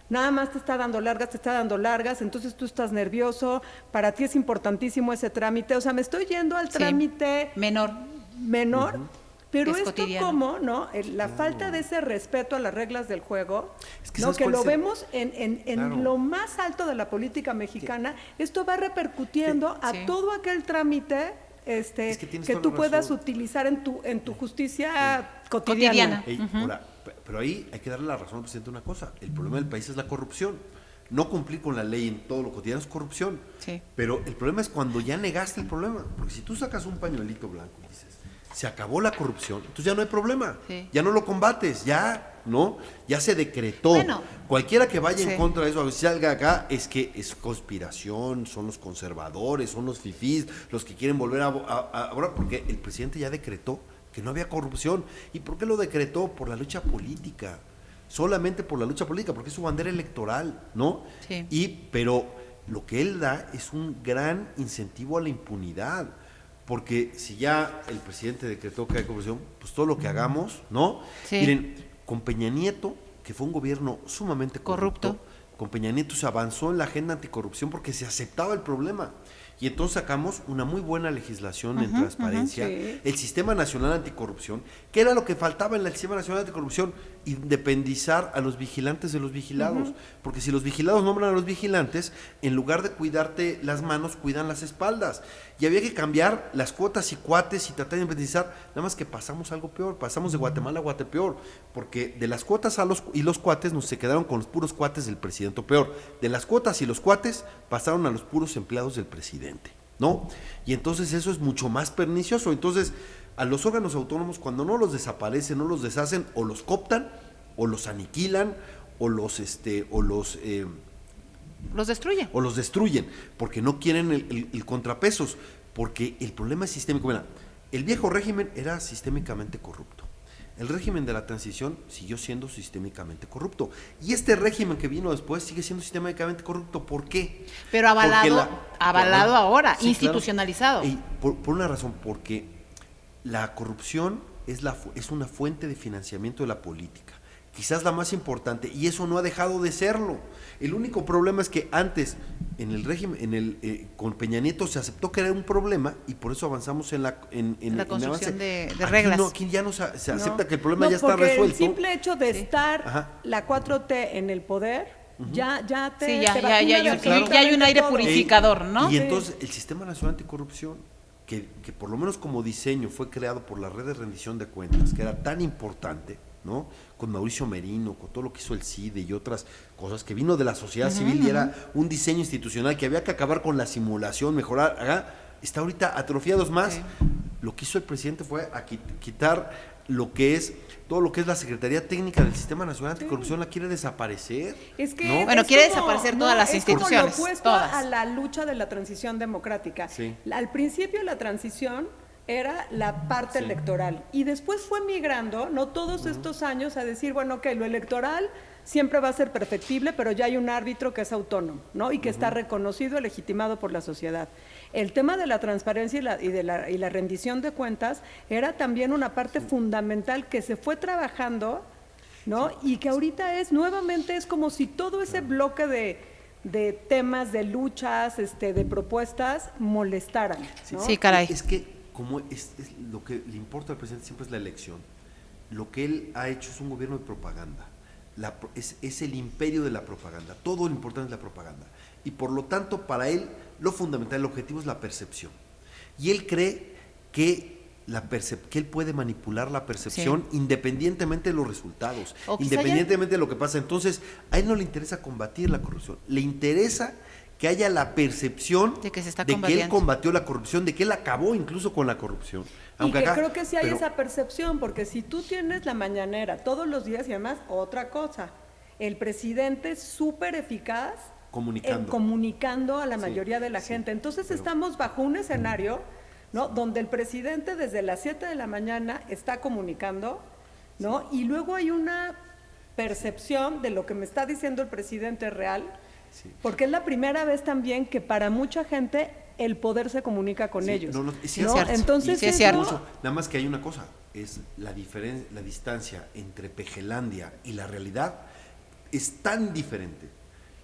B: nada más te está dando largas, entonces tú estás nervioso, para ti es importantísimo ese trámite, o sea, me estoy yendo al trámite
A: menor,
B: pero
A: es
B: esto
A: cotidiano.
B: ¿cómo, no? La falta de ese respeto a las reglas del juego,
D: Es que
B: ¿no?
D: ¿sabes
B: Que
D: cuál
B: lo
D: es el-
B: vemos en lo más alto de la política mexicana, esto va repercutiendo a todo aquel trámite
D: Es que tienes
B: que
D: toda
B: tú
D: la
B: puedas
D: razón.
B: utilizar en tu justicia cotidiana.
D: Ahora, pero ahí hay que darle la razón al presidente de una cosa. El problema del país es la corrupción. No cumplir con la ley en todo lo cotidiano es corrupción.
A: Sí.
D: Pero el problema es cuando ya negaste el problema. Porque si tú sacas un pañuelito blanco y dices, se acabó la corrupción, entonces ya no hay problema.
A: Sí.
D: Ya no lo combates, ya, ¿no? Ya se decretó.
A: Bueno,
D: Cualquiera que vaya
A: sí.
D: en contra de eso, si salga acá, es que es conspiración, son los conservadores, son los fifís, los que quieren volver ahora, porque el presidente ya decretó que no había corrupción. ¿Y por qué lo decretó? Por la lucha política. Solamente por la lucha política, porque es su bandera electoral, ¿no?
A: Sí.
D: Pero lo que él da es un gran incentivo a la impunidad. Porque si ya el presidente decretó que hay corrupción, pues todo lo que hagamos, ¿no?
A: Sí.
D: Miren, con Peña Nieto, que fue un gobierno sumamente corrupto, con Peña Nieto se avanzó en la agenda anticorrupción porque se aceptaba el problema. Y entonces sacamos una muy buena legislación en transparencia,
B: sí.
D: el Sistema Nacional Anticorrupción, que era lo que faltaba en el Sistema Nacional Anticorrupción, independizar a los vigilantes de los vigilados. Porque si los vigilados nombran a los vigilantes, en lugar de cuidarte las manos, cuidan las espaldas. Y había que cambiar las cuotas y cuates y tratar de independizar, nada más que pasamos algo peor, pasamos de Guatemala a Guatepeor, porque de las cuotas y los cuates nos se quedaron con los puros cuates del presidente, o peor, de las cuotas y los cuates pasaron a los puros empleados del presidente, ¿no? Y entonces eso es mucho más pernicioso. Entonces, a los órganos autónomos, cuando no los desaparecen, no los deshacen, o los cooptan, o los aniquilan, o los destruyen, porque no quieren el contrapesos, porque el problema es sistémico. Mira, el viejo régimen era sistémicamente corrupto. El régimen de la transición siguió siendo sistémicamente corrupto. Y este régimen que vino después sigue siendo sistémicamente corrupto. ¿Por qué?
A: Pero avalado, avalado ahora,
D: sí,
A: institucionalizado.
D: Claro. Por una razón, porque la corrupción es una fuente de financiamiento de la política. Quizás la más importante, y eso no ha dejado de serlo. El único problema es que antes, en el régimen, con Peña Nieto se aceptó que era un problema y por eso avanzamos en la
A: construcción de
D: Aquí
A: reglas.
D: aquí ya no se acepta que el problema ya está
B: porque
D: resuelto.
B: el simple hecho de estar
D: Ajá.
B: la 4T en el poder, ya te
A: Sí, ya
B: vacuna
A: hay
B: de
A: un aire
B: todo.
A: purificador, ¿no?
D: Y entonces el Sistema Nacional Anticorrupción, que por lo menos como diseño fue creado por la red de rendición de cuentas, que era tan importante, ¿no? Con Mauricio Merino, con todo lo que hizo el CIDE y otras cosas, que vino de la sociedad civil y era un diseño institucional que había que acabar con la simulación, mejorar, está ahorita atrofiados más.
A: Sí.
D: Lo que hizo el presidente fue quitar todo lo que es la Secretaría Técnica del Sistema Nacional Anticorrupción, la quiere desaparecer.
B: Es que
D: ¿no?
A: Bueno,
B: es
A: quiere
B: como-
A: desaparecer todas las
B: es
A: instituciones,
B: como lo opuesto
A: todas.
B: a la lucha de la transición democrática.
D: Sí.
B: Al principio la transición era la parte electoral y después fue migrando, no todos estos años, a decir, bueno, que lo electoral siempre va a ser perfectible, pero ya hay un árbitro que es autónomo, ¿no? Y que está reconocido y legitimado por la sociedad. El tema de la transparencia y la rendición de cuentas era también una parte fundamental que se fue trabajando, ¿no? Y que ahorita nuevamente es como si todo ese bloque de temas, de luchas, de propuestas molestaran, ¿no?
A: Sí, caray.
D: Es que como es lo que le importa al presidente siempre es la elección. Lo que él ha hecho es un gobierno de propaganda. Es el imperio de la propaganda. Todo lo importante es la propaganda. Y por lo tanto, para él, lo fundamental, el objetivo es la percepción. Y él cree que él puede manipular la percepción independientemente de los resultados,
A: O quizá
D: independientemente de lo que pasa. Entonces, a él no le interesa combatir la corrupción, le interesa que haya la percepción
A: de que se está
D: de que él
A: combatiendo.
D: combatió la corrupción, de que él acabó incluso con la corrupción.
B: Y que
D: acá-
B: creo que sí hay
D: pero-
B: esa percepción, porque si tú tienes la mañanera todos los días y además otra cosa, el presidente es súper eficaz
D: Comunicando.
B: comunicando a la
D: Sí,
B: mayoría de la
D: sí,
B: gente. Entonces
D: pero-
B: estamos bajo un escenario, ¿no? Donde el presidente desde las 7 de la mañana está comunicando, ¿no? Y luego hay una percepción de lo que me está diciendo el presidente real, porque es la primera vez también que para mucha gente el poder se comunica con ellos.
D: Es
B: ¿no?
D: cierto.
B: Entonces,
A: Sí, es cierto.
B: eso,
D: Nada más que hay una cosa, es la distancia entre Pejelandia y la realidad es tan diferente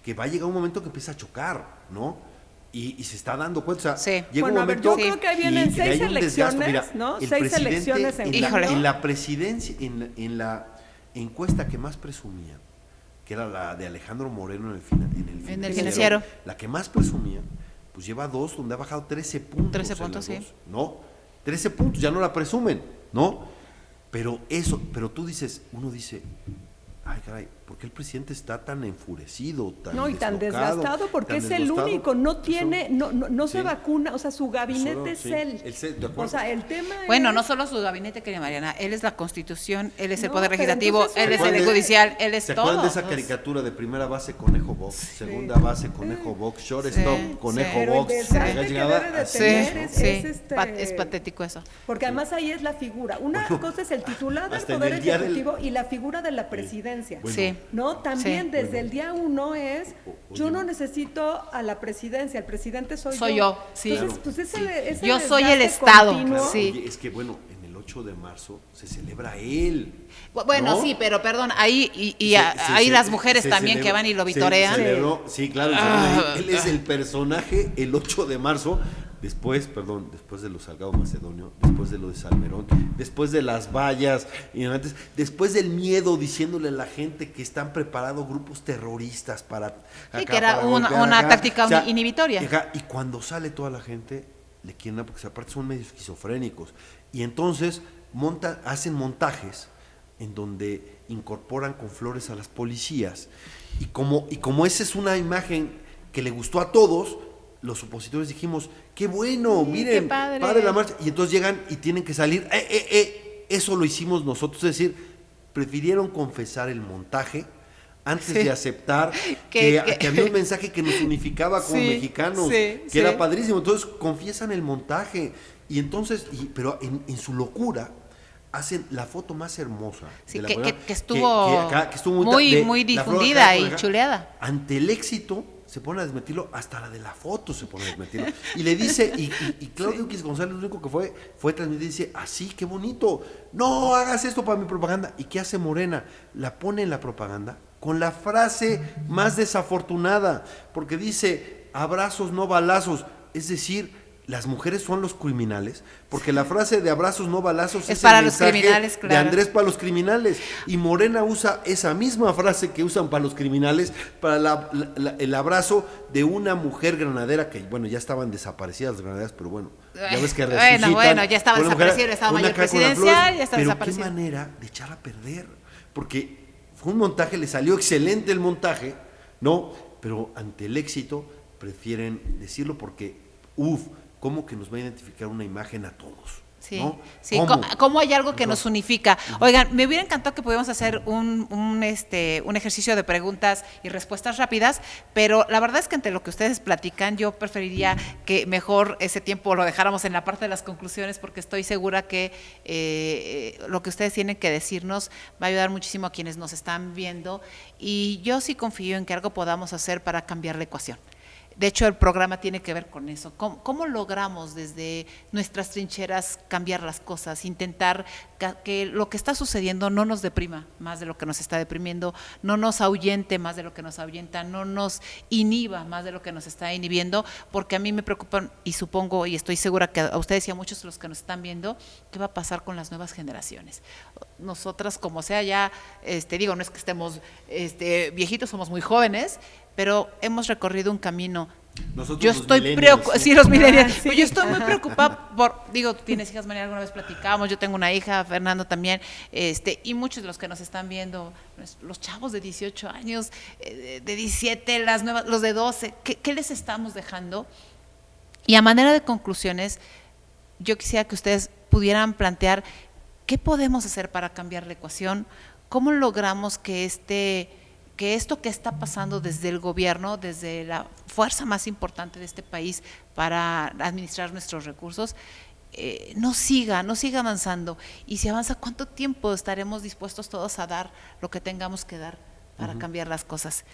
D: que va a llegar un momento que empieza a chocar, ¿no? Y se está dando cuenta, o sea,
A: Sí.
D: llega
B: Bueno,
D: un
B: a ver,
D: momento
B: yo creo que ahí vienen
D: y
B: 6
D: hay un desgaste.
B: elecciones,
D: Mira,
B: ¿no?
D: el
B: 6
D: presidente
B: elecciones en
A: Híjole.
D: en la presidencia, en la encuesta que más presumía, que era la de Alejandro Moreno
A: En el Financiero.
D: la que más presumía, pues lleva 2 donde ha bajado 13 puntos.
A: 13
D: en
A: puntos,
D: las
A: sí.
D: dos, ¿no? 13 puntos, ya no la presumen, ¿no? Pero tú dices, uno dice, ay caray, ¿por qué el presidente está tan enfurecido, tan
B: no, y tan
D: deslocado,
B: desgastado, porque
D: tan
B: es el
D: desgastado?
B: único, no tiene, no se
D: Sí.
B: vacuna, o sea, su gabinete
D: Eso,
B: es
D: sí.
B: él.
D: De acuerdo.
B: O sea, el tema
A: Bueno,
B: es,
A: no solo su gabinete, querida Mariana, él es la Constitución, él es el
B: No,
A: Poder
B: pero
A: Legislativo,
B: entonces
A: él es
B: habla
A: el
B: de-
A: judicial, él es
D: ¿Se
A: todo.
D: acuerdan de esa caricatura de primera base Conejo Box, segunda base Conejo Box, shortstop
A: Sí,
D: Conejo
A: sí.
B: pero el
D: Box?
B: desgaste
D: Ya
B: que
D: llegaba
B: debe de
D: así,
B: tener
A: Sí,
D: ¿no?
B: es
A: sí, es patético eso.
B: porque además ahí es la figura. Una
D: Bueno,
B: cosa es el titular del
D: hasta en
B: Poder
D: el día del-
B: Ejecutivo y la figura de la presidencia.
D: Bueno.
A: Sí.
B: ¿No? También
A: Sí.
B: desde el día 1 es, yo
D: Oye.
B: no necesito a la presidencia, el presidente soy
A: Soy yo, sí.
B: Entonces,
D: Claro.
B: pues ese,
A: Sí.
B: ese
A: Yo soy el
B: desgaste
A: Estado,
B: continuo,
D: Claro,
A: sí.
D: oye, es que bueno, en el 8 de marzo se celebra él.
A: Bueno,
D: ¿no?
A: sí, pero perdón, ahí
D: Se-
A: hay
D: se-
A: las mujeres
D: se
A: también
D: celebra-
A: que van y lo
D: se
A: vitorean.
D: celebró, sí, claro, él es el personaje el 8 de marzo, después de los Salgado Macedonio, después de lo de Salmerón, después de las vallas, y antes, después del miedo diciéndole a la gente que están preparados grupos terroristas para...
A: Sí, que era una táctica inhibitoria.
D: Y cuando sale toda la gente, le quieren dar, porque aparte son medio esquizofrénicos, y entonces hacen montajes en donde incorporan con flores a las policías, y como esa es una imagen que le gustó a todos, los opositores dijimos, qué bueno,
A: Sí,
D: miren,
A: qué padre.
D: la marcha, y entonces llegan y tienen que salir, eso lo hicimos nosotros, es decir, prefirieron confesar el montaje antes
A: Sí.
D: de aceptar
A: Que-
D: que había un mensaje que nos unificaba como
A: Sí,
D: mexicanos,
A: sí,
D: que
A: sí.
D: era padrísimo, entonces confiesan el montaje, y entonces, pero en su locura, hacen la foto más hermosa.
A: Sí,
D: de la
A: que
D: boda,
A: estuvo
D: que estuvo
A: muy
D: de la flor
A: difundida
D: acá,
A: y
D: por acá.
A: chuleada.
D: Ante el éxito, se pone a desmentirlo, hasta la de la foto se pone a desmentirlo. Y le dice, y Claudio X González, lo único que fue transmitir, dice, así, qué bonito, no hagas esto para mi propaganda. ¿Y qué hace Morena? La pone en la propaganda con la frase más desafortunada, porque dice, abrazos, no balazos, es decir, las mujeres son los criminales, porque la frase de abrazos no balazos
A: Es
D: es
A: para
D: el
A: los
D: mensaje
A: criminales,
D: de
A: claro.
D: Andrés para los criminales, y Morena usa esa misma frase que usan para los criminales para el abrazo de una mujer granadera que, bueno, ya estaban desaparecidas las granaderas, pero bueno, ya ves que resucitan.
A: Bueno, ya estaba
D: Una mujer
A: desaparecida, estaba
D: con una
A: mayor
D: cara con las
A: presidencial,
D: flores,
A: ya estaba
D: pero
A: desaparecida.
D: qué manera de echar a perder, porque fue un montaje, le salió excelente el montaje, ¿no? Pero ante el éxito prefieren decirlo porque, ¿cómo que nos va a identificar una imagen a todos?
A: Sí,
D: ¿no?
A: sí.
D: ¿Cómo?
A: ¿Cómo hay algo que nos unifica? Oigan, me hubiera encantado que pudiéramos hacer un ejercicio de preguntas y respuestas rápidas, pero la verdad es que entre lo que ustedes platican, yo preferiría que mejor ese tiempo lo dejáramos en la parte de las conclusiones, porque estoy segura que lo que ustedes tienen que decirnos va a ayudar muchísimo a quienes nos están viendo, y yo sí confío en que algo podamos hacer para cambiar la ecuación. De hecho, el programa tiene que ver con eso. ¿Cómo logramos desde nuestras trincheras cambiar las cosas? Intentar que lo que está sucediendo no nos deprima más de lo que nos está deprimiendo, no nos ahuyente más de lo que nos ahuyenta, no nos inhiba más de lo que nos está inhibiendo, porque a mí me preocupan, y supongo y estoy segura que a ustedes y a muchos de los que nos están viendo, ¿qué va a pasar con las nuevas generaciones? Nosotras, como sea, ya, digo, no es que estemos viejitos, somos muy jóvenes, pero hemos recorrido un camino.
D: Nosotros
A: Yo
D: los
A: estoy
D: millennials,
A: preocupada,
D: ¿sí?
A: sí, los millennials.
B: Sí.
A: Pero yo estoy muy preocupada digo, tú tienes hijas, María, alguna vez platicábamos, yo tengo una hija, Fernando también, y muchos de los que nos están viendo, los chavos de 18 años, de 17, las nuevas, los de 12, ¿qué les estamos dejando? Y a manera de conclusiones, yo quisiera que ustedes pudieran plantear qué podemos hacer para cambiar la ecuación, cómo logramos que esto que está pasando desde el gobierno, desde la fuerza más importante de este país para administrar nuestros recursos, no siga avanzando. Y si avanza, ¿cuánto tiempo estaremos dispuestos todos a dar lo que tengamos que dar para cambiar las cosas?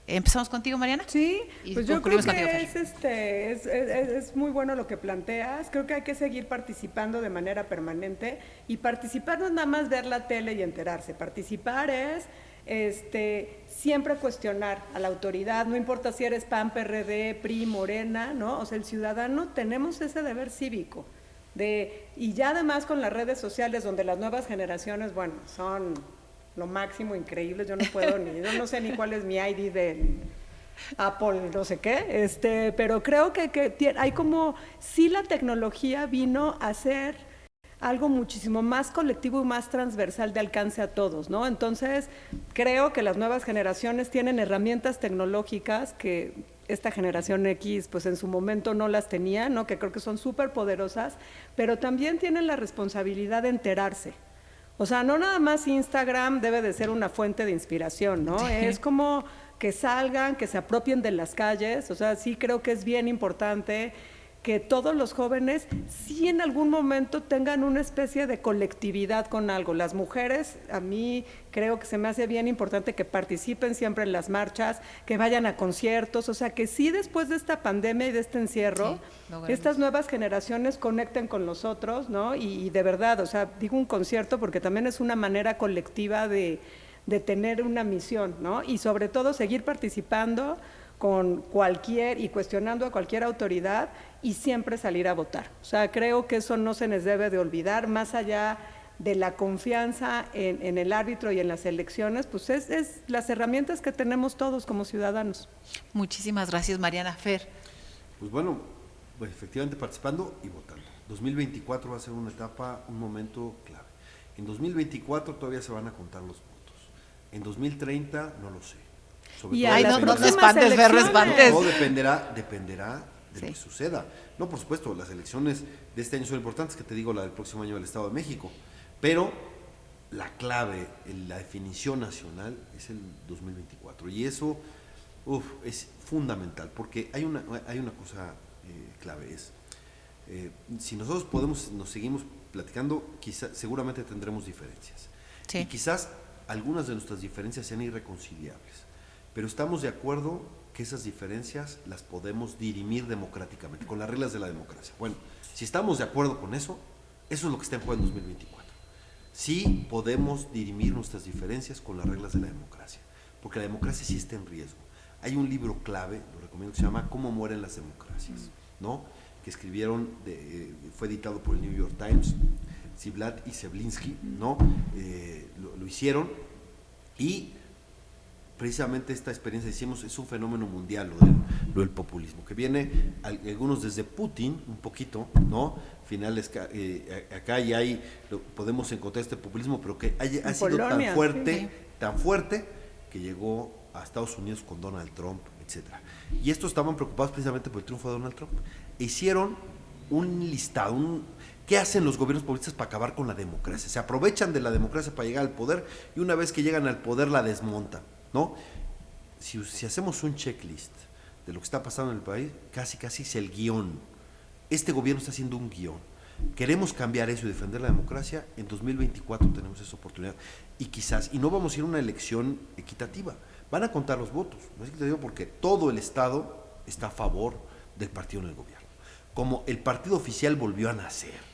A: ¿Empezamos contigo, Mariana?
B: Sí,
A: Y
B: pues yo creo
A: concluimos contigo,
B: que
A: Fer.
B: es muy bueno lo que planteas. Creo que hay que seguir participando de manera permanente, y participar no es nada más ver la tele y enterarse. Participar es siempre cuestionar a la autoridad, no importa si eres PAN, PRD, PRI, Morena, ¿no? O sea, el ciudadano tenemos ese deber cívico. Y ya además con las redes sociales, donde las nuevas generaciones, bueno, son lo máximo, increíbles. Yo no puedo yo no sé ni cuál es mi ID del Apple, no sé qué, pero creo que hay como, sí, la tecnología vino a ser algo muchísimo más colectivo y más transversal, de alcance a todos, ¿no? Entonces, creo que las nuevas generaciones tienen herramientas tecnológicas que esta generación X, pues en su momento no las tenía, ¿no? Que creo que son súper poderosas, pero también tienen la responsabilidad de enterarse. O sea, no nada más Instagram debe de ser una fuente de inspiración, ¿no? Sí. Es como que salgan, que se apropien de las calles. O sea, sí creo que es bien importante que todos los jóvenes sí en algún momento tengan una especie de colectividad con algo. Las mujeres, a mí creo que se me hace bien importante que participen siempre en las marchas, que vayan a conciertos, o sea, que sí después de esta pandemia y de este encierro, sí, estas nuevas generaciones conecten con los otros, ¿no? Y de verdad, o sea, digo un concierto porque también es una manera colectiva de tener una misión, ¿no? Y sobre todo seguir participando con cualquier y cuestionando a cualquier autoridad, y siempre salir a votar. O sea, creo que eso no se nos debe de olvidar, más allá de la confianza en el árbitro y en las elecciones, pues es las herramientas que tenemos todos como ciudadanos.
A: Muchísimas gracias, Mariana. Fer.
D: Pues bueno, pues efectivamente participando y votando. 2024 va a ser una etapa, un momento clave. En 2024 todavía se van a contar los votos. En 2030 no lo sé.
A: Y ahí no te espantes, Fer, no espantes.
D: Todo dependerá de lo que suceda. No, por supuesto, las elecciones de este año son importantes, que te digo, la del próximo año del Estado de México, pero la clave, la definición nacional es el 2024, y eso es fundamental, porque hay una cosa clave, si nosotros nos seguimos platicando, seguramente tendremos diferencias, sí, y quizás algunas de nuestras diferencias sean irreconciliables, pero estamos de acuerdo que esas diferencias las podemos dirimir democráticamente, con las reglas de la democracia. Bueno, si estamos de acuerdo con eso, eso es lo que está en juego en 2024. Sí podemos dirimir nuestras diferencias con las reglas de la democracia, porque la democracia sí está en riesgo. Hay un libro clave, lo recomiendo, que se llama ¿Cómo mueren las democracias?, ¿no? Que escribieron, fue editado por el New York Times, Ziblatt y Seblinski, ¿no? Lo hicieron, y precisamente esta experiencia, decimos, es un fenómeno mundial lo del populismo, que viene algunos desde Putin, un poquito, ¿no? Finales, acá y ahí podemos encontrar este populismo, pero que ha sido Polonia, tan fuerte, que llegó a Estados Unidos con Donald Trump, etcétera. Y estos estaban preocupados precisamente por el triunfo de Donald Trump. Hicieron un listado, ¿qué hacen los gobiernos populistas para acabar con la democracia? Se aprovechan de la democracia para llegar al poder, y una vez que llegan al poder la desmontan, ¿no? Si hacemos un checklist de lo que está pasando en el país, casi es el guión. Este gobierno está haciendo un guión. Queremos cambiar eso y defender la democracia. En 2024 tenemos esa oportunidad, y no vamos a ir a una elección equitativa. Van a contar los votos, no es equitativo, porque todo el Estado está a favor del partido en el gobierno. Como el partido oficial volvió a nacer,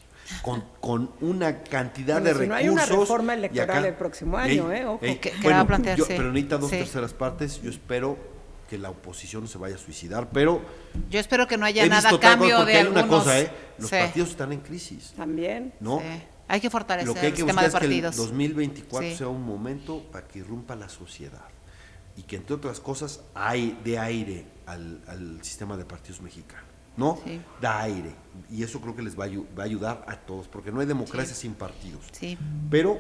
D: con una cantidad de recursos. No hay una
B: reforma electoral el próximo año,
A: que va a plantearse.
D: Pero necesita 2/3 partes. Yo espero que la oposición se vaya a suicidar, pero
A: yo espero que no haya nada a cambio de algunos.
D: Hay una cosa, los partidos están en crisis.
B: También.
D: ¿No?
A: Sí. Hay que fortalecer
D: lo que hay que
A: el sistema de
D: buscar
A: partidos.
D: Es que el 2024 sea un momento para que irrumpa la sociedad, y que, entre otras cosas, dé aire al sistema de partidos mexicano, ¿no? Sí. Da aire, y eso creo que les va a ayudar a todos, porque no hay democracia sin partidos.
A: Sí.
D: Pero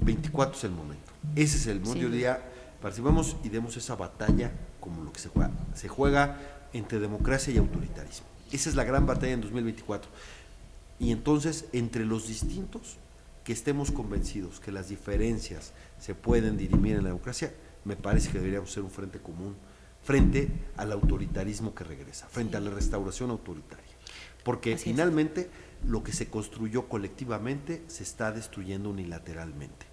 D: 24 es el momento. Ese es el momento. Yo diría, participemos y demos esa batalla como lo que se juega. Se juega entre democracia y autoritarismo. Esa es la gran batalla en 2024. Y entonces, entre los distintos, que estemos convencidos que las diferencias se pueden dirimir en la democracia, me parece que deberíamos ser un frente común frente al autoritarismo que regresa, frente a la restauración autoritaria. porque
A: Así es.
D: finalmente lo que se construyó colectivamente se está destruyendo unilateralmente.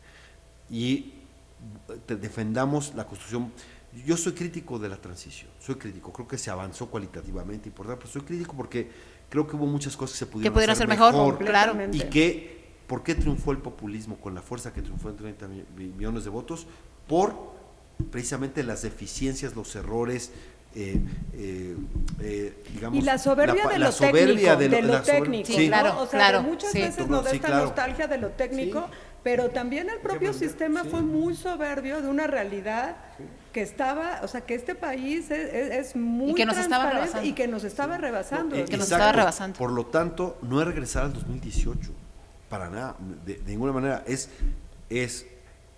D: Y defendamos la construcción. Yo soy crítico de la transición, soy crítico, creo que se avanzó cualitativamente, importante, pero soy crítico porque creo que hubo muchas cosas que se pudieron
A: hacer mejor, claro.
D: y que, ¿por qué triunfó el populismo con la fuerza que triunfó en 30 millones de votos? Por precisamente las deficiencias, los errores, digamos,
B: y la soberbia de lo técnico,
A: Sí, claro,
B: ¿no? O sea,
A: claro,
B: muchas
A: sí.
B: veces nos da
D: Sí,
B: esta
D: claro.
B: nostalgia de lo técnico,
D: Sí.
B: pero también el propio sistema
D: sí.
B: fue muy soberbio de una realidad que estaba, o sea, que este país es muy
A: Y que nos estaba
B: transparente
A: rebasando.
B: y que nos estaba rebasando.
A: que nos
D: Exacto.
A: estaba rebasando.
D: Por lo tanto, no es regresar al 2018, para nada, de ninguna manera. Es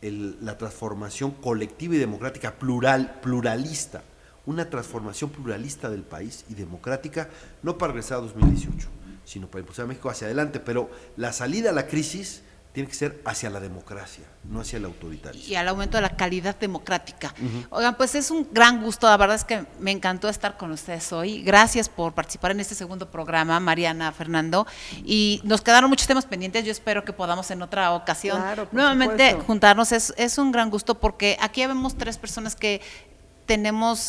D: la transformación colectiva y democrática pluralista, una transformación pluralista del país y democrática, no para regresar a 2018, sino para impulsar a México hacia adelante. Pero la salida a la crisis tiene que ser hacia la democracia, no hacia el autoritarismo.
A: Y al aumento de la calidad democrática. Oigan, pues es un gran gusto, la verdad es que me encantó estar con ustedes hoy. Gracias por participar en este segundo programa, Mariana, Fernando. Y nos quedaron muchos temas pendientes, yo espero que podamos en otra ocasión
B: Claro, por
A: nuevamente
B: supuesto.
A: juntarnos. Es un gran gusto porque aquí vemos tres personas que venimos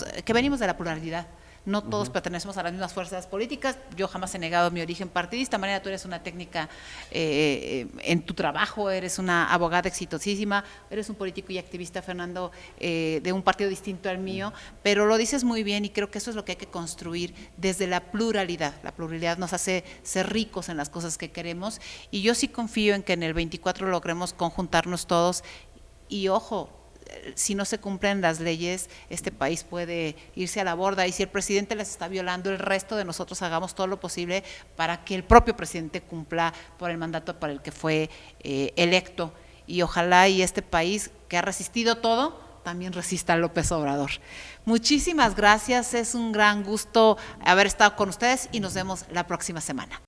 A: de la pluralidad. No todos pertenecemos a las mismas fuerzas políticas. Yo jamás he negado mi origen partidista. Mariana, tú eres una técnica en tu trabajo, eres una abogada exitosísima, eres un político y activista, Fernando, de un partido distinto al mío, pero lo dices muy bien y creo que eso es lo que hay que construir desde la pluralidad. La pluralidad nos hace ser ricos en las cosas que queremos y yo sí confío en que en el 24 logremos conjuntarnos todos y ojo, si no se cumplen las leyes, este país puede irse a la borda y si el presidente las está violando, el resto de nosotros hagamos todo lo posible para que el propio presidente cumpla por el mandato para el que fue electo y ojalá y este país que ha resistido todo, también resista a López Obrador. Muchísimas gracias, es un gran gusto haber estado con ustedes y nos vemos la próxima semana.